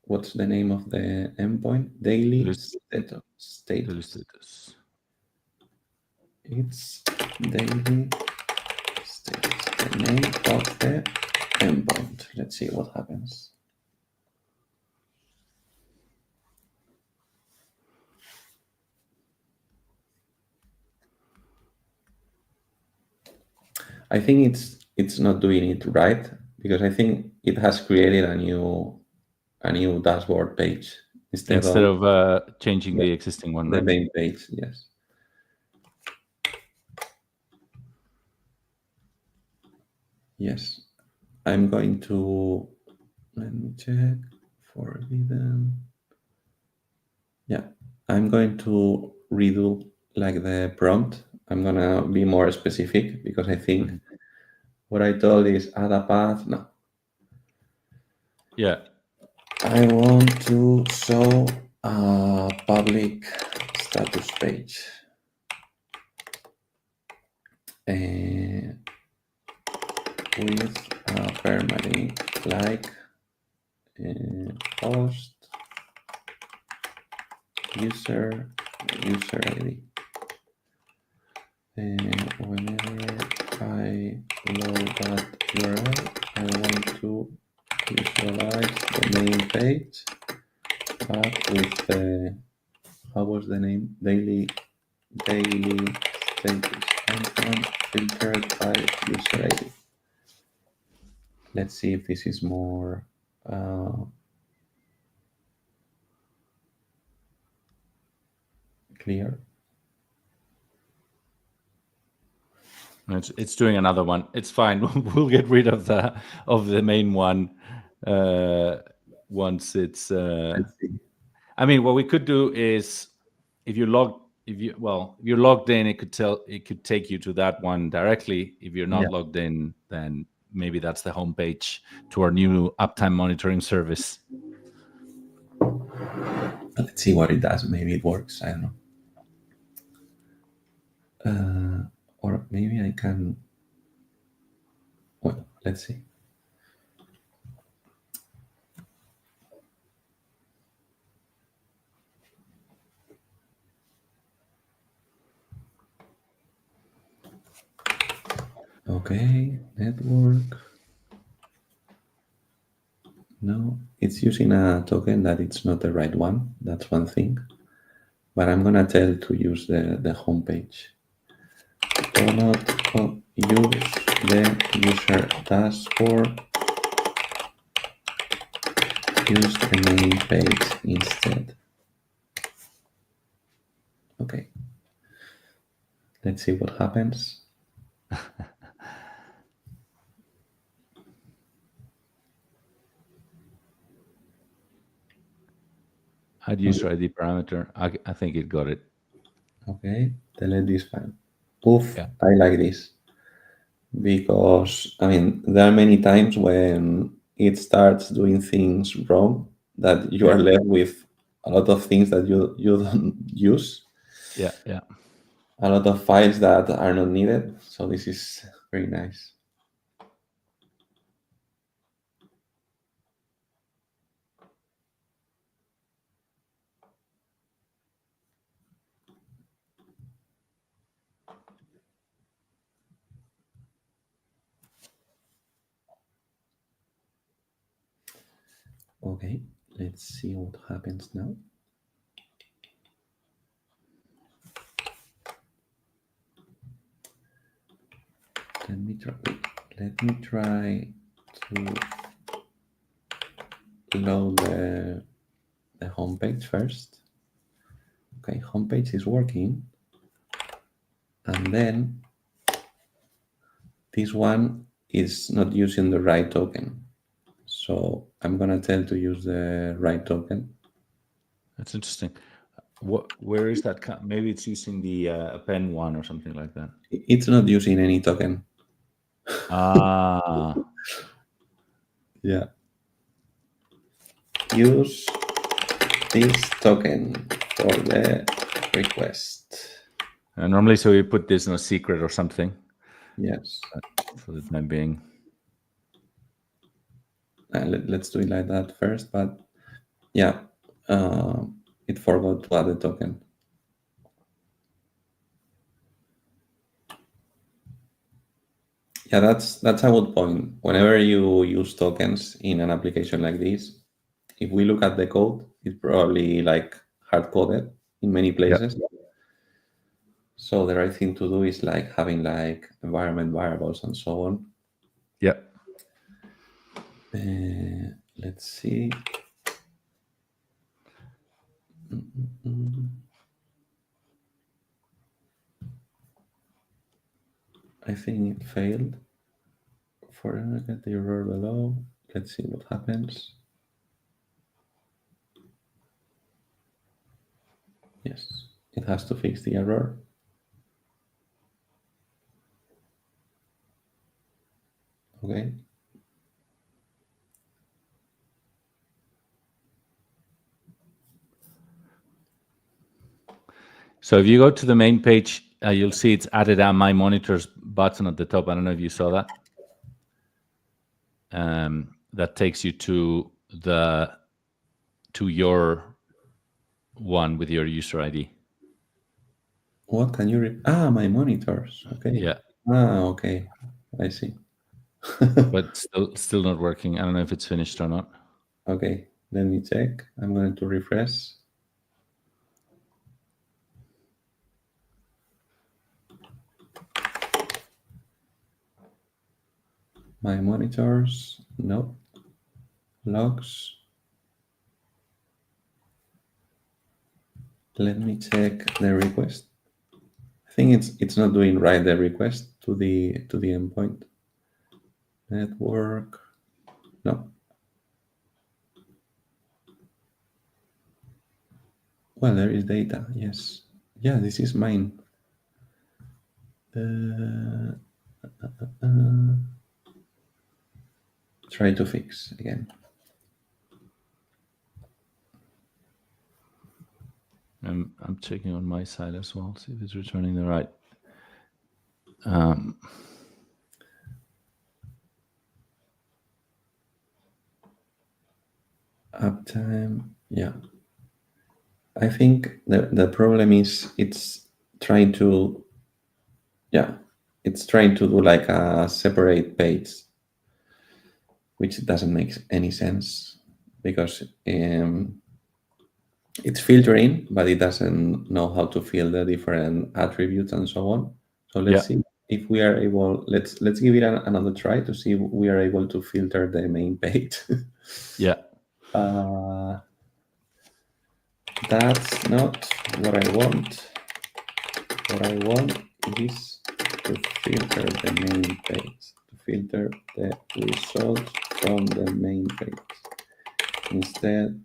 What's the name of the endpoint? Daily status. It's daily status, the name of the endpoint. Let's see what happens. I think it's not doing it right, because I think it has created a new dashboard page instead of changing the existing one, the right? main page. Yes. Yes. I'm going to, let me check, forbidden. Yeah, I'm going to redo like the prompt. I'm gonna be more specific, because I think what I told is add a path. No. Yeah. I want to show a public status page. With a permalink like host user ID. Whenever I load that URL, I want to visualize the main page, but with the, how was the name? Daily status icon filtered by user ID. Let's see if this is more clear. It's doing another one. It's fine. We'll get rid of the main one once it's. I mean, what we could do is, if you're logged in, it could take you to that one directly. If you're not logged in, then maybe that's the homepage to our new Uptime Monitoring Service. Let's see what it does. Maybe it works. I don't know. Or maybe I can. Well, let's see. Okay, network. No, it's using a token that it's not the right one. That's one thing. But I'm gonna tell to use the homepage. Do not use the user dashboard. Use the main page instead. Okay. Let's see what happens. Add user ID parameter. I think it got it. Okay, delete this file. Oof, yeah. I like this, because I mean there are many times when it starts doing things wrong that you are left with a lot of things that you don't use. Yeah. A lot of files that are not needed. So this is very nice. Okay, let's see what happens now. Let me try to load the homepage first. Okay, homepage is working. And then this one is not using the right token. So I'm going to tell to use the right token. That's interesting. Where is that? Maybe it's using the append one or something like that. It's not using any token. Ah. Yeah. Use this token for the request. Normally, so you put this in a secret or something. Yes. For the time being. Let's do it like that first, but yeah, it forgot to add the token. Yeah, that's a good point. Whenever you use tokens in an application like this, if we look at the code, it's probably like hard-coded in many places. Yeah. So the right thing to do is like having like environment variables and so on. Yeah. Let's see. I think it failed. For get the error below. Let's see what happens. Yes, it has to fix the error. Okay. So if you go to the main page, you'll see it's added a My Monitors button at the top. I don't know if you saw that. That takes you to your one with your user ID. What can you my monitors? Okay. Yeah. Okay. I see. But still not working. I don't know if it's finished or not. Okay, let me check. I'm going to refresh. My monitors, no. Logs. Let me check the request. I think it's not doing right the request to the endpoint. Network. No. Well, there is data. Yes. Yeah, this is mine. Try to fix again. I'm checking on my side as well, see if it's returning the right. Uptime, yeah. I think the problem is it's trying to do like a separate page, which doesn't make any sense because it's filtering, but it doesn't know how to fill the different attributes and so on. So let's see if we are able. Let's give it another try to see if we are able to filter the main page. Yeah. That's not what I want. What I want is to filter the main page, to filter the results from the main page. Instead,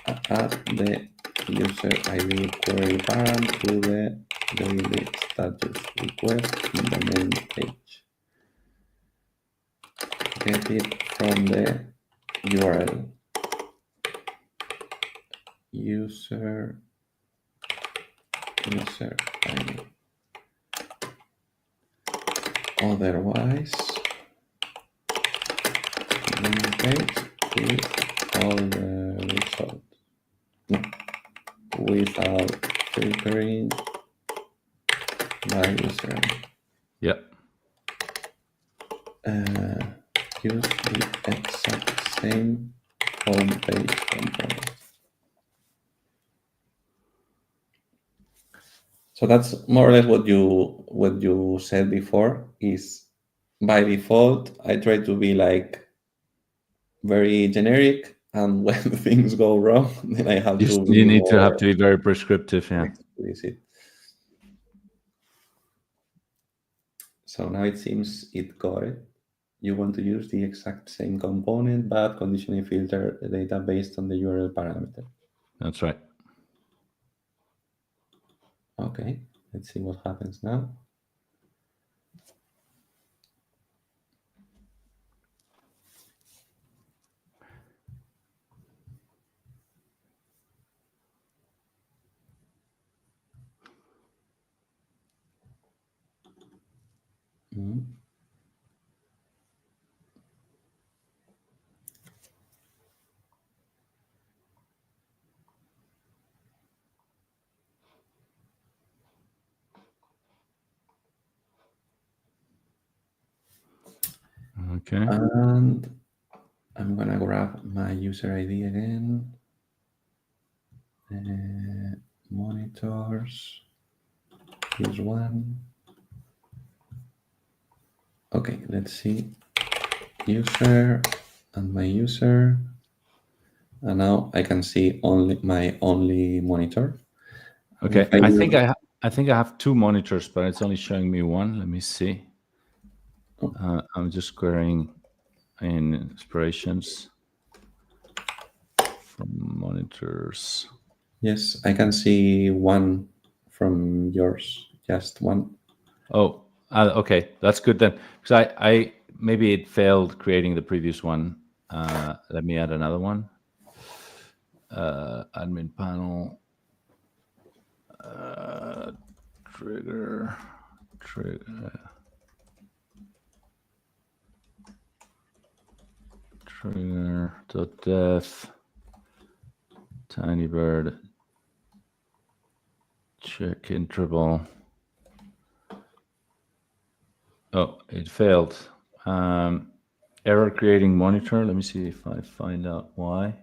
add the user ID query param to the daily status request in the main page. Get it from the URL. User ID. Otherwise, main page is all the results. No, without filtering by user. Yeah. Use the exact same home page component. So that's more or less what you said before. Is by default I try to be like very generic, and when things go wrong, then I have to be You need to have to be very prescriptive. Yeah. explicit. So now it seems it got it. You want to use the exact same component, but conditionally filter the data based on the URL parameter. That's right. Okay, let's see what happens now. Mhm. Okay. And I'm gonna grab my user ID again. Monitors. This one. Okay, let's see. User and my user. And now I can see only my only monitor. Okay. I think I have two monitors, but it's only showing me one. Let me see. I'm just querying in inspirations from monitors. Yes, I can see one from yours, just one. Oh, okay, that's good then. Because I maybe it failed creating the previous one. Let me add another one. Admin panel. Trigger. Trigger.dev. Tinybird. Check interval. Oh, it failed. Error creating monitor. Let me see if I find out why.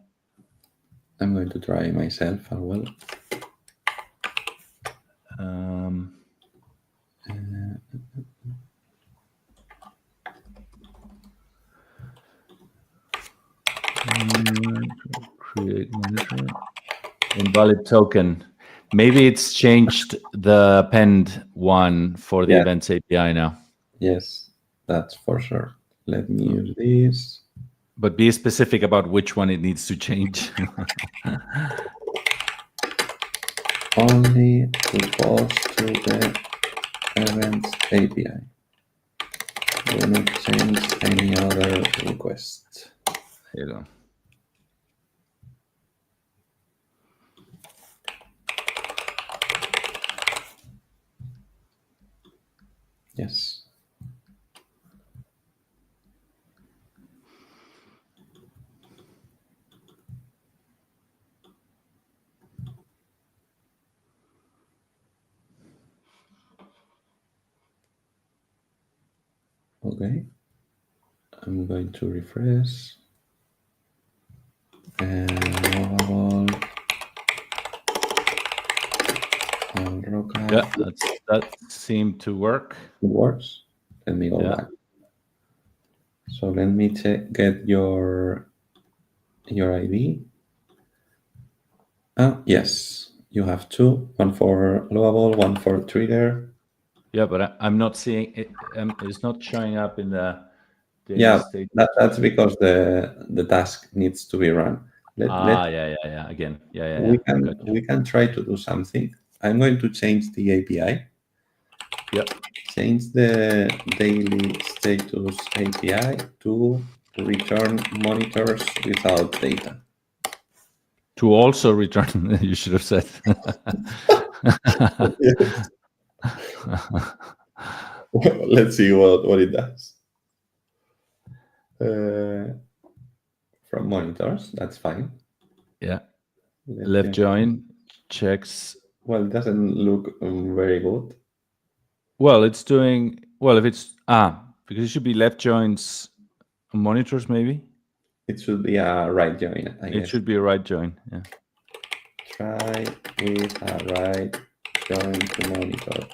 I'm going to try myself as well. Create monitor. Invalid token. Maybe it's changed the append one for the events API now. Yes, that's for sure. Let me use this. But be specific about which one it needs to change. Only to post to the events API. Do not change any other request. Here you go. Yes. Okay. I'm going to refresh. Lovable. Yeah, that seemed to work. It works. Let me go back. So let me get your ID. Yes, you have two. One for Lovable, one for Trigger. Yeah, but I'm not seeing it. It's not showing up in the Yeah, state. that's because the task needs to be run. Yeah. Again, We Gotcha. can try to do something. I'm going to change the API. Yep. Change the daily status API to return monitors without data. To also return, you should have said. Yes. Well, let's see what it does. From monitors, that's fine. Yeah. Left join checks. Well, it doesn't look very good. Well, it's doing well if it's because it should be left joins on monitors maybe. It should be a right join, I guess. It should be a right join. Yeah. Try with a right join to monitors.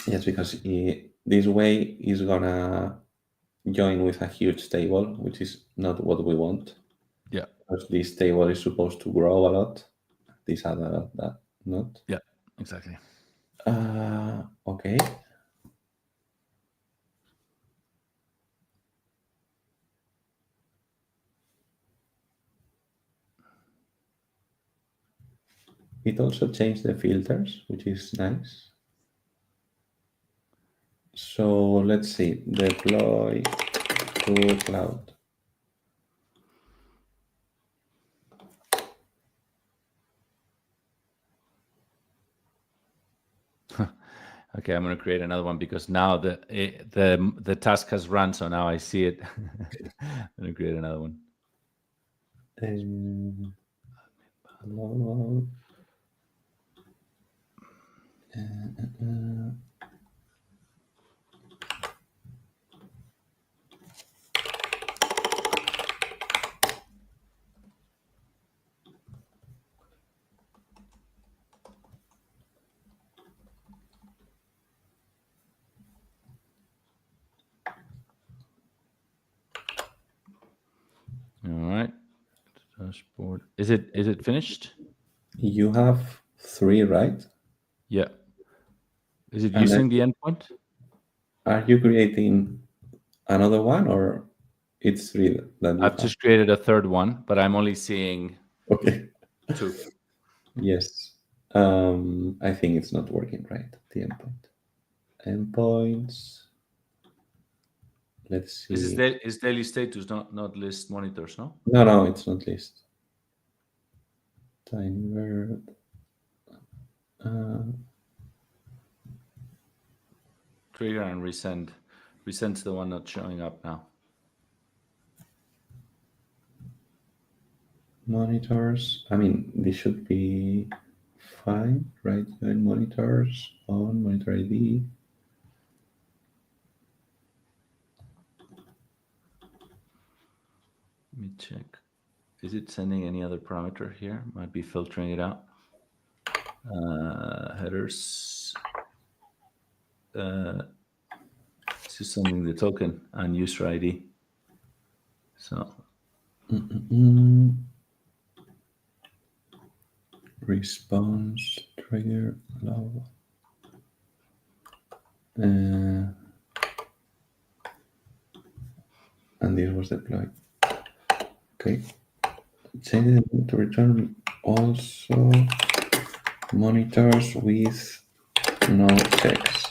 Yes, because this way is gonna join with a huge table, which is not what we want. Yeah. Because this table is supposed to grow a lot. This other that not. Yeah. Exactly. Okay. It also changed the filters, which is nice. So let's see, deploy to cloud. Okay, I'm going to create another one because now the task has run, so now I see it. I'm going to create another one. All right. Dashboard. Is it finished? You have 3, right? Yeah. Is it And using the endpoint? are you creating another one, or it's 3 that you I've have? just created a third one, but I'm only seeing Okay. 2. Yes. I think it's not working right, the endpoint. Endpoints. Let's see. Is daily status not list monitors, no? No, it's not list. Tinybird. Trigger and resend. Resend's the one not showing up now. Monitors. I mean, this should be fine, right? Join monitors on monitor ID. Let me check. Is it sending any other parameter here? Might be filtering it out. Headers. This is sending the token and user ID. So Response trigger low. And this was deployed. Okay. Change it to return also monitors with no checks.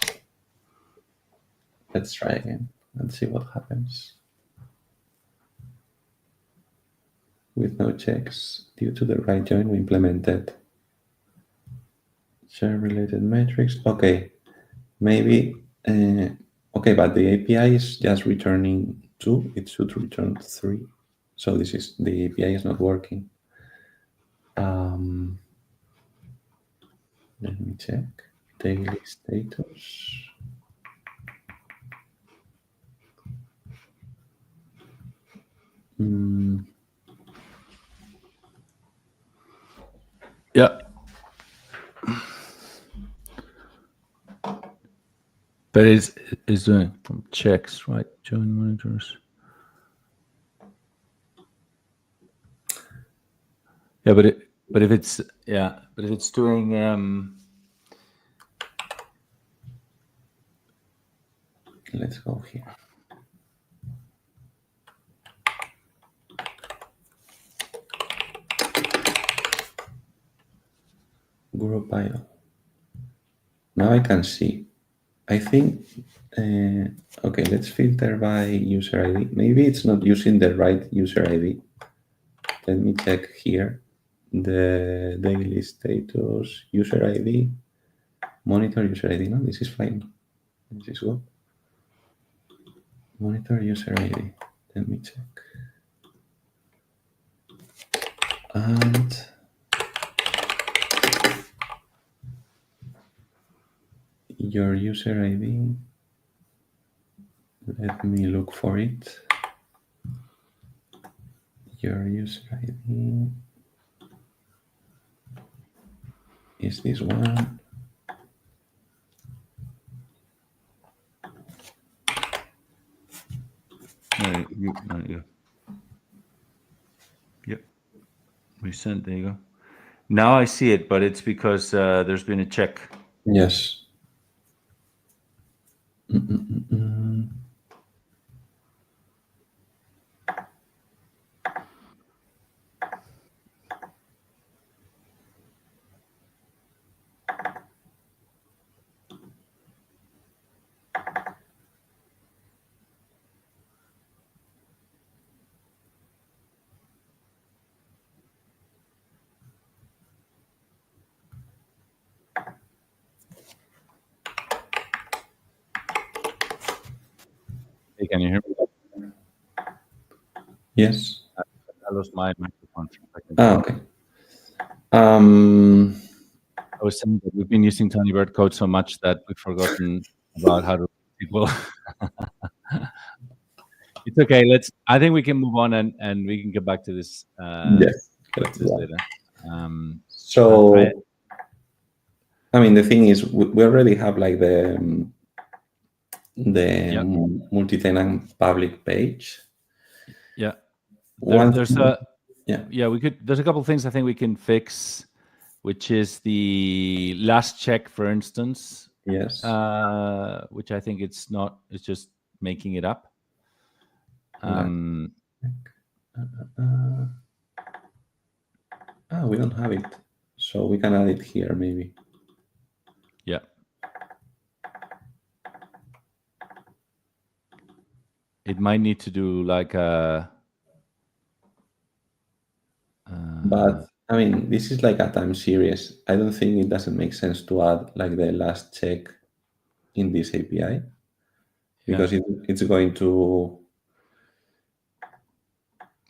Let's try again. Let's see what happens. With no checks, due to the right join we implemented. Share related metrics. Okay, maybe. Okay, but the API is just returning 2. It should return 3. So this is the API is not working. Let me check daily status. yeah. But it's doing from checks, right? Join monitors. Yeah, but if it's doing Let's go here. Group bio. Now I can see. I think, okay, let's filter by user ID. Maybe it's not using the right user ID. Let me check here. The daily status user ID, monitor user ID. No, this is fine. This is good. Monitor user ID. Let me check. And your user ID. Let me look for it. Your user ID is this one. you. Yep. Resend. There you go. Now I see it, but it's because there's been a check. Yes. Hey, can you hear me? Yes. I lost my microphone for a second. Okay. I was saying that we've been using Tinybird code so much that we've forgotten about how to people. It's okay. I think we can move on and we can get back to this. Yes. Later. So, I mean, the thing is, we already have like the multi-tenant public page. Yeah. There's a couple of things I think we can fix, which is the last check, for instance. Yes. Which I think it's just making it up. We don't have it, so we can add it here maybe. Yeah. It might need to do like a. But I mean, this is like a time series. I don't think it doesn't make sense to add like the last check in this API because it's going to.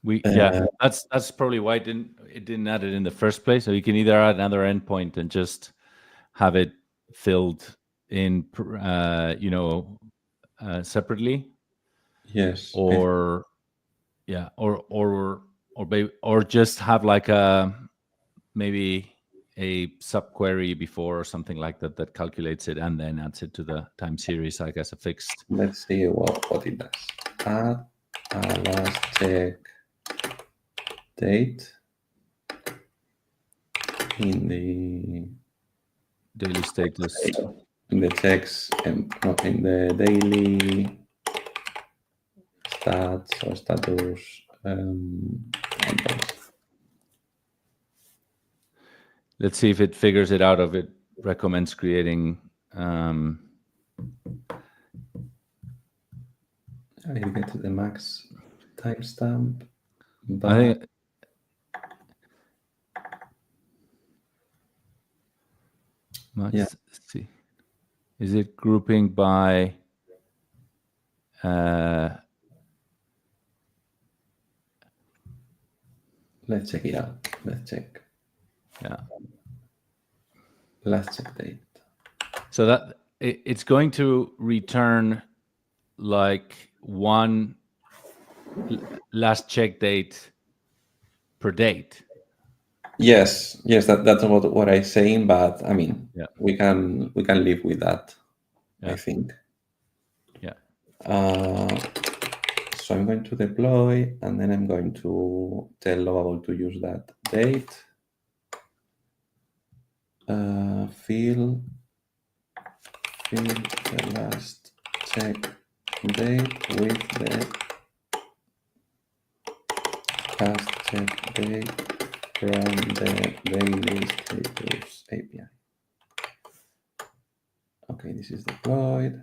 That's probably why it didn't add it in the first place. So you can either add another endpoint and just have it filled in, separately. Yes. Or just have like maybe a subquery before or something like that calculates it and then adds it to the time series, like as a fixed. Let's see what it does. Add a last check date in the daily status. In the checks and not in the daily stats or status. Let's see if it figures it out. If it recommends creating. I need to get to the max timestamp. I think. Let's see. Is it grouping by? Let's check it out. Let's check. Yeah. Last check date. So that it's going to return like one last check date per date. Yes, that's what I'm saying. But I mean, we can live with that. I think. Yeah. So I'm going to deploy, and then I'm going to tell Lovable to use that date. Fill the last check date with the last check date from the daily status API. Okay, this is deployed.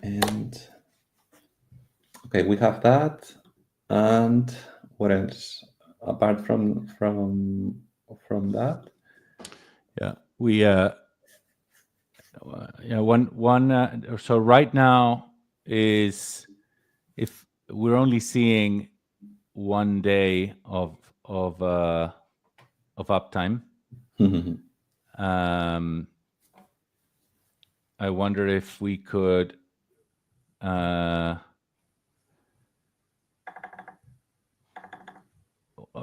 And okay, we have that. And what else apart from that? Yeah, we so right now is if we're only seeing 1 day of uptime. I wonder if we could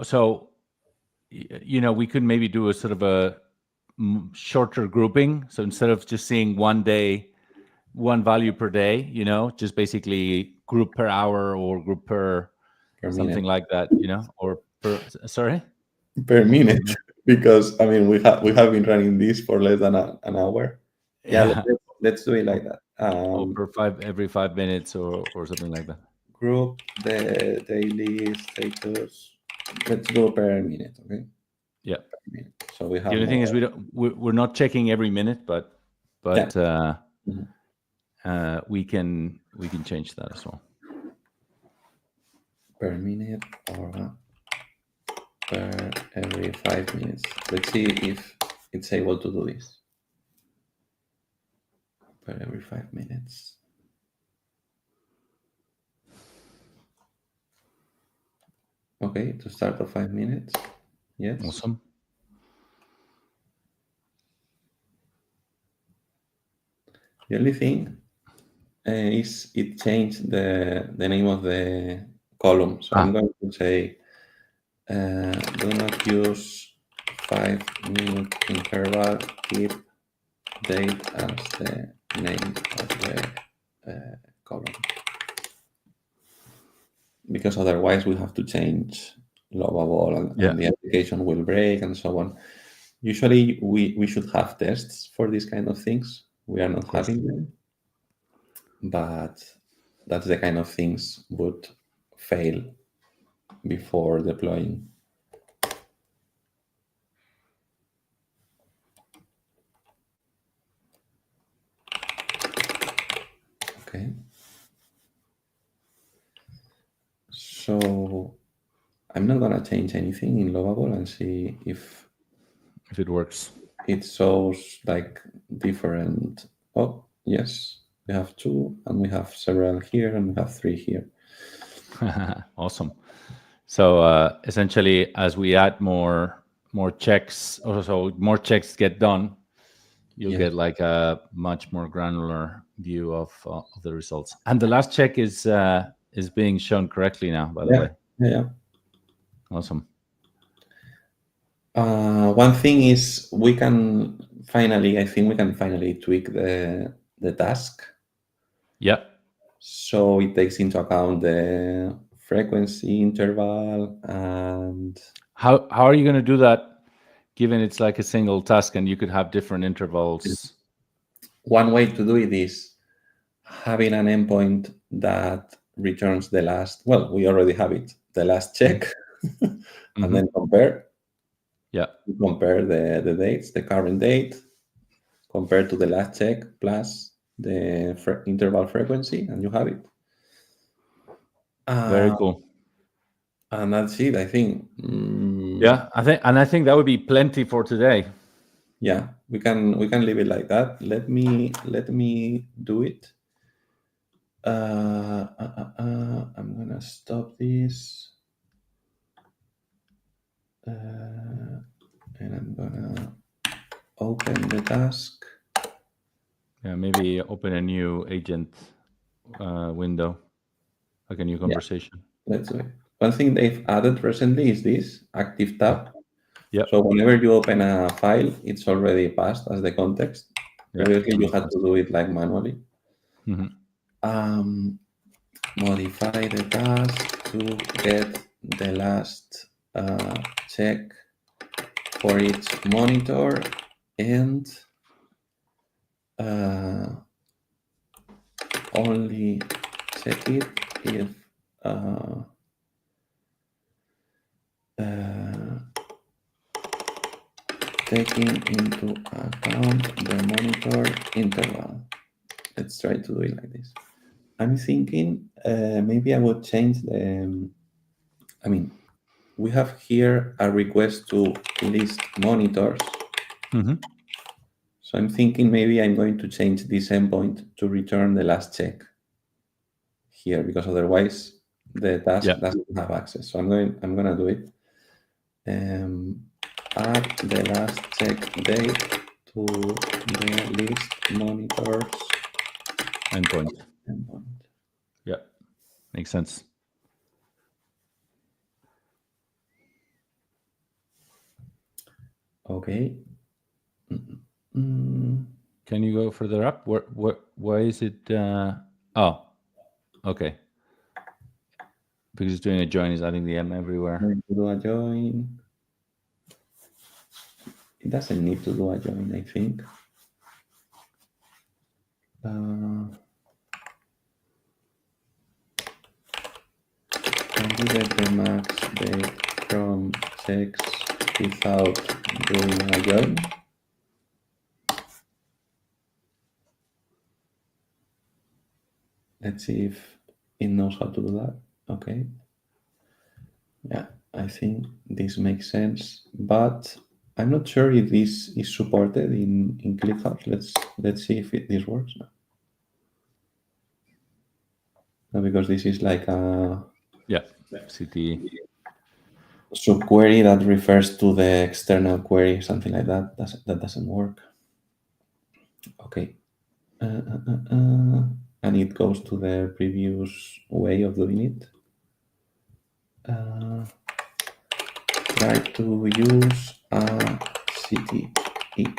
so we could maybe do a sort of a shorter grouping. So instead of just seeing 1 day, one value per day, just basically group per hour or group per something minute. like that, or per minute, because I mean we have been running this for less than an hour. Yeah, let's do it like that. Or every 5 minutes or something like that. Group the daily status. Let's go per minute, okay? Yeah. Per minute. So we have. The only thing is we're not checking every minute, but Yeah. we can change that as well. Per minute or per every 5 minutes. Let's see if it's able to do this. Per every 5 minutes. Okay, to start of 5 minutes. Yes. Awesome. The only thing is it changed the name of the column. So I'm going to say do not use 5-minute interval, keep date as the name of the column. Because otherwise we have to change Lovable and the application will break and so on. Usually we should have tests for these kind of things. We are not having them. But that's the kind of things would fail before deploying. Okay. So I'm not gonna change anything in Lovable and see if it works. It shows like different. Oh yes, we have 2 and we have several here and we have 3 here. Awesome. So essentially, as we add more checks, also more checks get done, you'll get like a much more granular view of the results. And the last check is being shown correctly now, by the way. Yeah. Awesome. One thing is I think we can finally tweak the task. Yeah. So it takes into account the frequency interval and how are you going to do that, given it's like a single task and you could have different intervals? One way to do it is having an endpoint that returns the last. Well, we already have it. The last check, and then compare. Yeah. Compare the dates, the current date, compared to the last check plus the interval frequency, and you have it. Very cool. And that's it, I think. Yeah, I think that would be plenty for today. Yeah, we can leave it like that. Let me do it. I'm gonna stop this, and I'm gonna open the task. Yeah, maybe open a new agent window, like a new conversation. Let's do it. One thing they've added recently is this active tab. Yeah. So whenever you open a file, it's already passed as the context. Previously, you had to do it like manually. Modify the task to get the last check for each monitor and only check it if taking into account the monitor interval. Let's try to do it like this. I'm thinking maybe I would change the. We have here a request to list monitors. So I'm thinking maybe I'm going to change this endpoint to return the last check here, because otherwise the task doesn't have access. So I'm gonna do it. Add the last check date to the list monitors endpoint. Yeah, makes sense. Okay. Can you go further up? Why is it? Oh, okay. Because it's doing a join, is adding the M everywhere. Do a join. It doesn't need to do a join, I think. Can you get the max date from checks without doing a join? Let's see if it knows how to do that. Okay. Yeah, I think this makes sense, but I'm not sure if this is supported in ClickHouse. Let's see if this works now. No, because this is like a CT subquery that refers to the external query, something like that. That doesn't work. Okay. And it goes to the previous way of doing it. Try to use a CTE.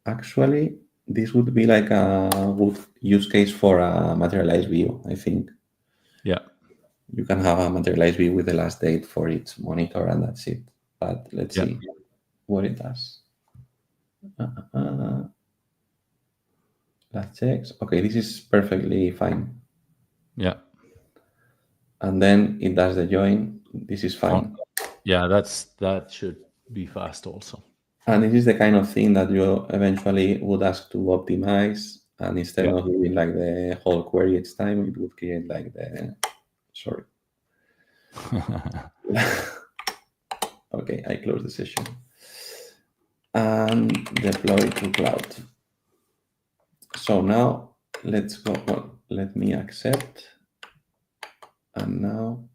Actually, this would be like a good use case for a materialized view, I think. Yeah. You can have a materialized view with the last date for each monitor, and that's it. But let's see what it does. Last checks. Okay, this is perfectly fine. Yeah. And then it does the join. This is fine. Yeah, that should be fast also. And this is the kind of thing that you eventually would ask to optimize. And instead of doing like the whole query each time, it would create like the, sorry. Okay, I close the session. And deploy to cloud. So now let's go, well, let me accept. And now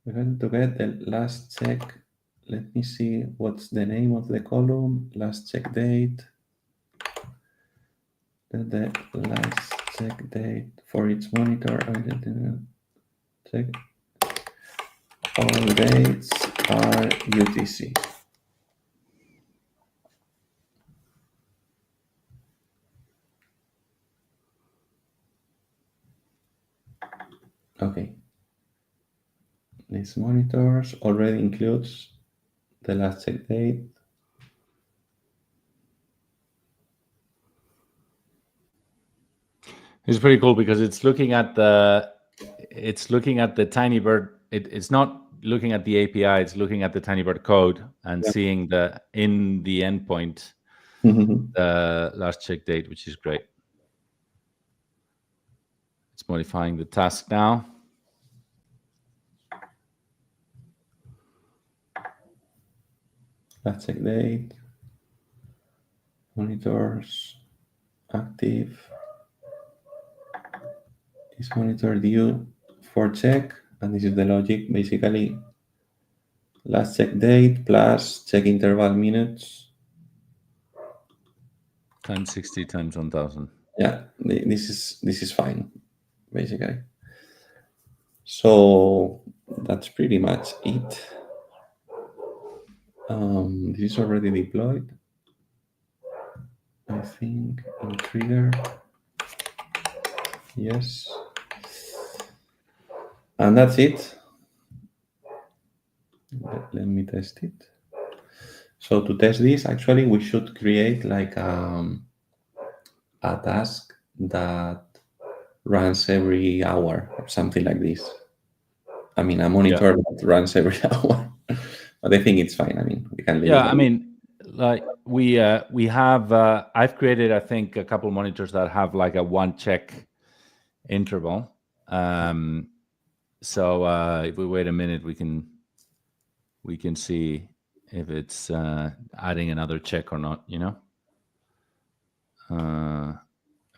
we're going to get the last check. Let me see what's the name of the column, last check date. The last check date for each monitor. Check. All dates are UTC. Okay. These monitors already includes the last check date. It's pretty cool because it's looking at the Tinybird. It's not looking at the API. It's looking at the Tinybird code and seeing in the endpoint the last check date, which is great. It's modifying the task now. Last check date. Monitors active. Is monitor due for check, and this is the logic basically. Last check date plus check interval minutes times 60 times 1000. Yeah, this is fine basically. So that's pretty much it. This is already deployed, I think, in Trigger. Yes. And that's it. Let me test it. So to test this, actually, we should create like a task that runs every hour or something like this. I mean, a monitor that runs every hour. But I think it's fine. I mean, we can leave it. I mean, like we have, I've created, I think, a couple monitors that have like a 1 check interval. So if we wait a minute, we can see if it's adding another check or not, you know? Let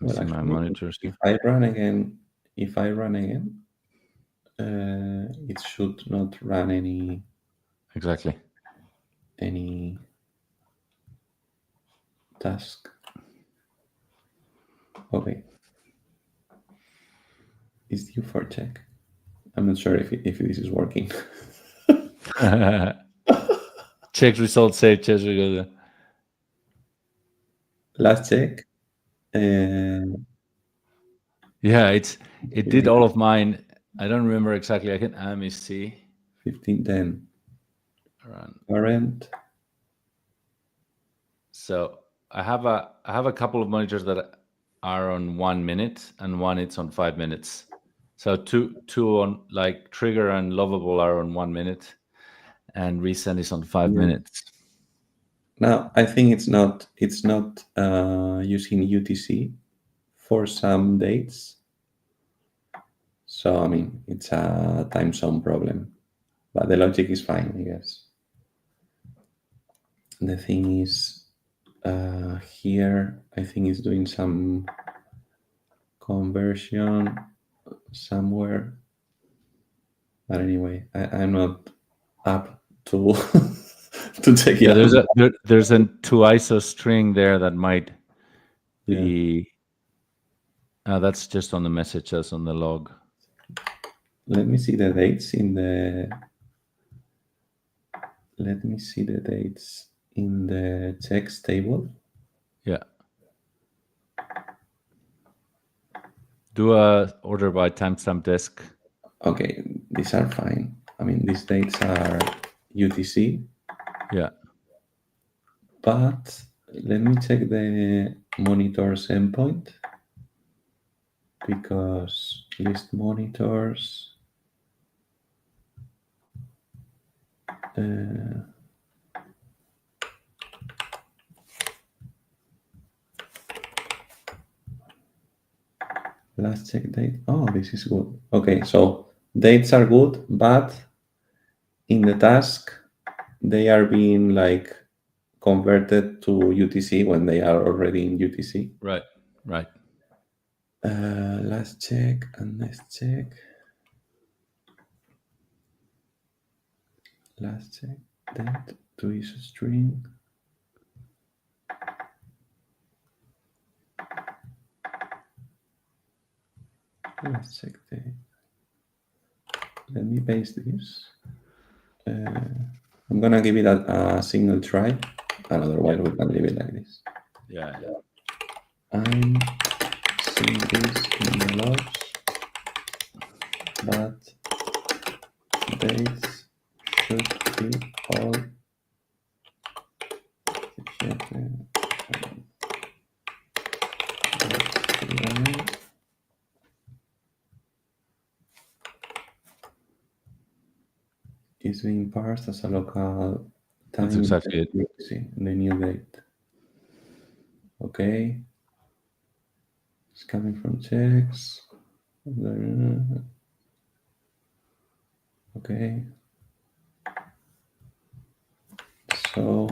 me see my monitors. If I run again, it should not run any task. Okay. It's due for check. I'm not sure if this is working. Check results saved. Check results. Last check. Yeah, it did all of mine. I don't remember exactly. Let me see. 1510. Current. So I have a couple of monitors that are on 1 minute, and one it's on 5 minutes. So two on like Trigger and Lovable are on 1 minute, and Resend is on 5 minutes. Now I think it's not using UTC for some dates. So I mean, it's a time zone problem, but the logic is fine, I guess. The thing is, here I think it's doing some conversion somewhere. But anyway, I'm not up to to take it. Yeah, there's a to-ISO string there that might be. That's just on the message, that's on the log. Let me see the dates in the. Let me see the dates in the checks table. Yeah. Do a order by timestamp disk. Okay, these are fine. I mean, these dates are UTC. Yeah. But let me check the monitors endpoint, because list monitors. Last check date. Oh, this is good. Okay, so dates are good, but in the task, they are being like converted to UTC when they are already in UTC. Right. Last check and next check. Last check date to ISO string. Let's check date. Let me paste this. I'm gonna give it a single try, and otherwise we can leave it like this. Yeah. I'm seeing this in the logs, but dates should be all. Is being parsed as a local time. That's exactly it. The new date. Okay. It's coming from checks. Okay. So,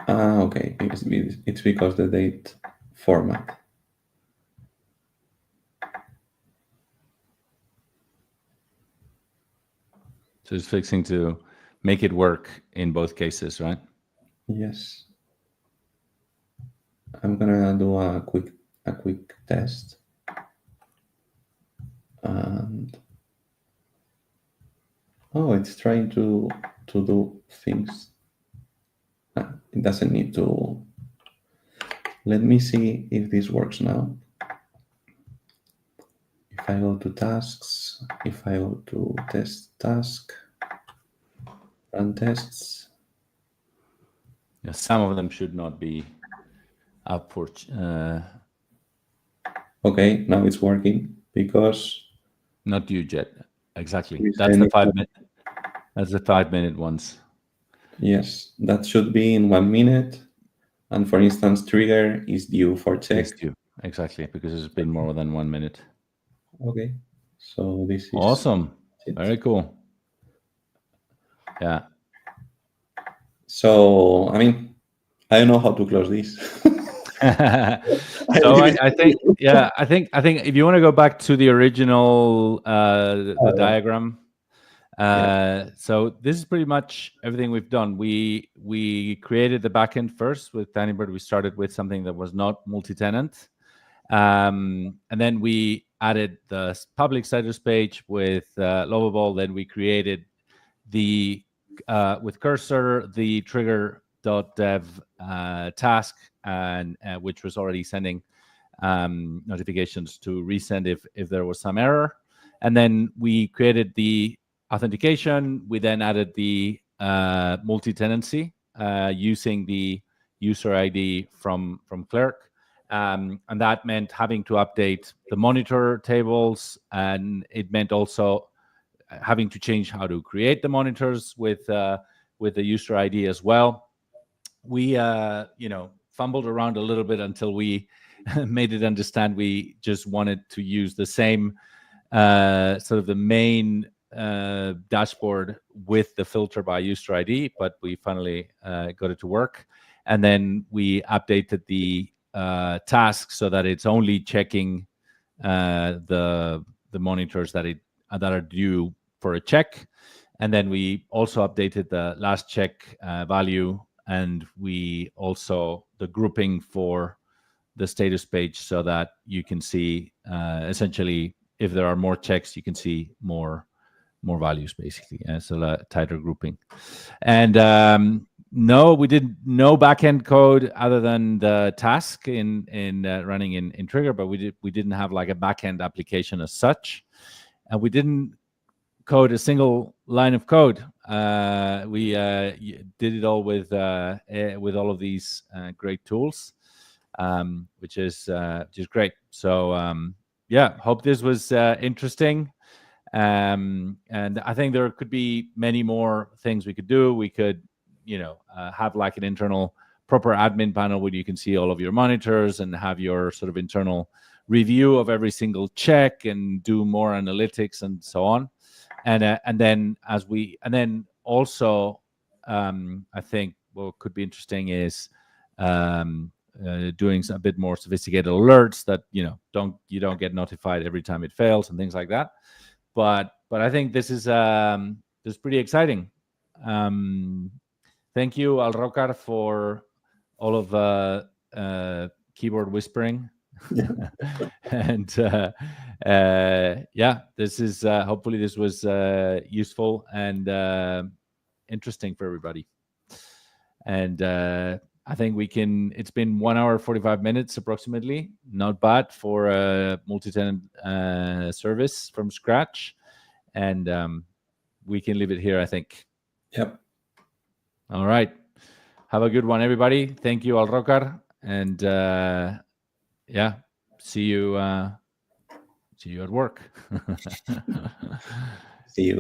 okay, it's because the date format. So it's fixing to make it work in both cases, right? Yes. I'm gonna do a quick test. And it's trying to do things. It doesn't need to. Let me see if this works now. If I go to tasks, if I go to test task, run tests. Yeah, some of them should not be up for. Okay, now it's working because. Not you yet. Exactly. That's the 5 minute. That's the 5 minute ones. Yes, that should be in 1 minute. And for instance, trigger is due for check. It's due. Exactly, because it's been more than 1 minute. Okay, so this is awesome. Very cool. Yeah. So I mean, I don't know how to close this. So I think if you want to go back to the original the diagram. So this is pretty much everything we've done. We created the backend first with Tinybird. We started with something that was not multi-tenant, and then we added the public status page with Lovable. Then we created the with Cursor the Trigger.dev task, and which was already sending notifications to resend if there was some error. And then we created the authentication. We then added the multi-tenancy using the user ID from Clerk, And that meant having to update the monitor tables, and it meant also having to change how to create the monitors with the user ID as well. We fumbled around a little bit until we made it understand we just wanted to use the same sort of the main dashboard with the filter by user ID, but we finally got it to work. And then we updated the task so that it's only checking the monitors that are due for a check. And then we also updated the last check value, and we also the grouping for the status page so that you can see essentially if there are more checks, you can see more values basically. So a tighter grouping. And no, we did no backend code other than the task in running in Trigger, but we didn't have like a backend application as such, and we didn't code a single line of code. We did it all with all of these great tools, which is great. So yeah, hope this was interesting. And I think there could be many more things we could do. We could, have like an internal proper admin panel where you can see all of your monitors and have your sort of internal review of every single check and do more analytics and so on. And then also, I think what could be interesting is doing a bit more sophisticated alerts that you don't get notified every time it fails and things like that. But I think this is pretty exciting. Thank you, Alrocar, for all of keyboard whispering. And yeah, this is hopefully this was useful and interesting for everybody. And I think it's been 1 hour 45 minutes approximately. Not bad for a multi-tenant service from scratch. And we can leave it here, I think. Yep. All right. Have a good one, everybody. Thank you, Alrocar. And yeah, see you at work. See you.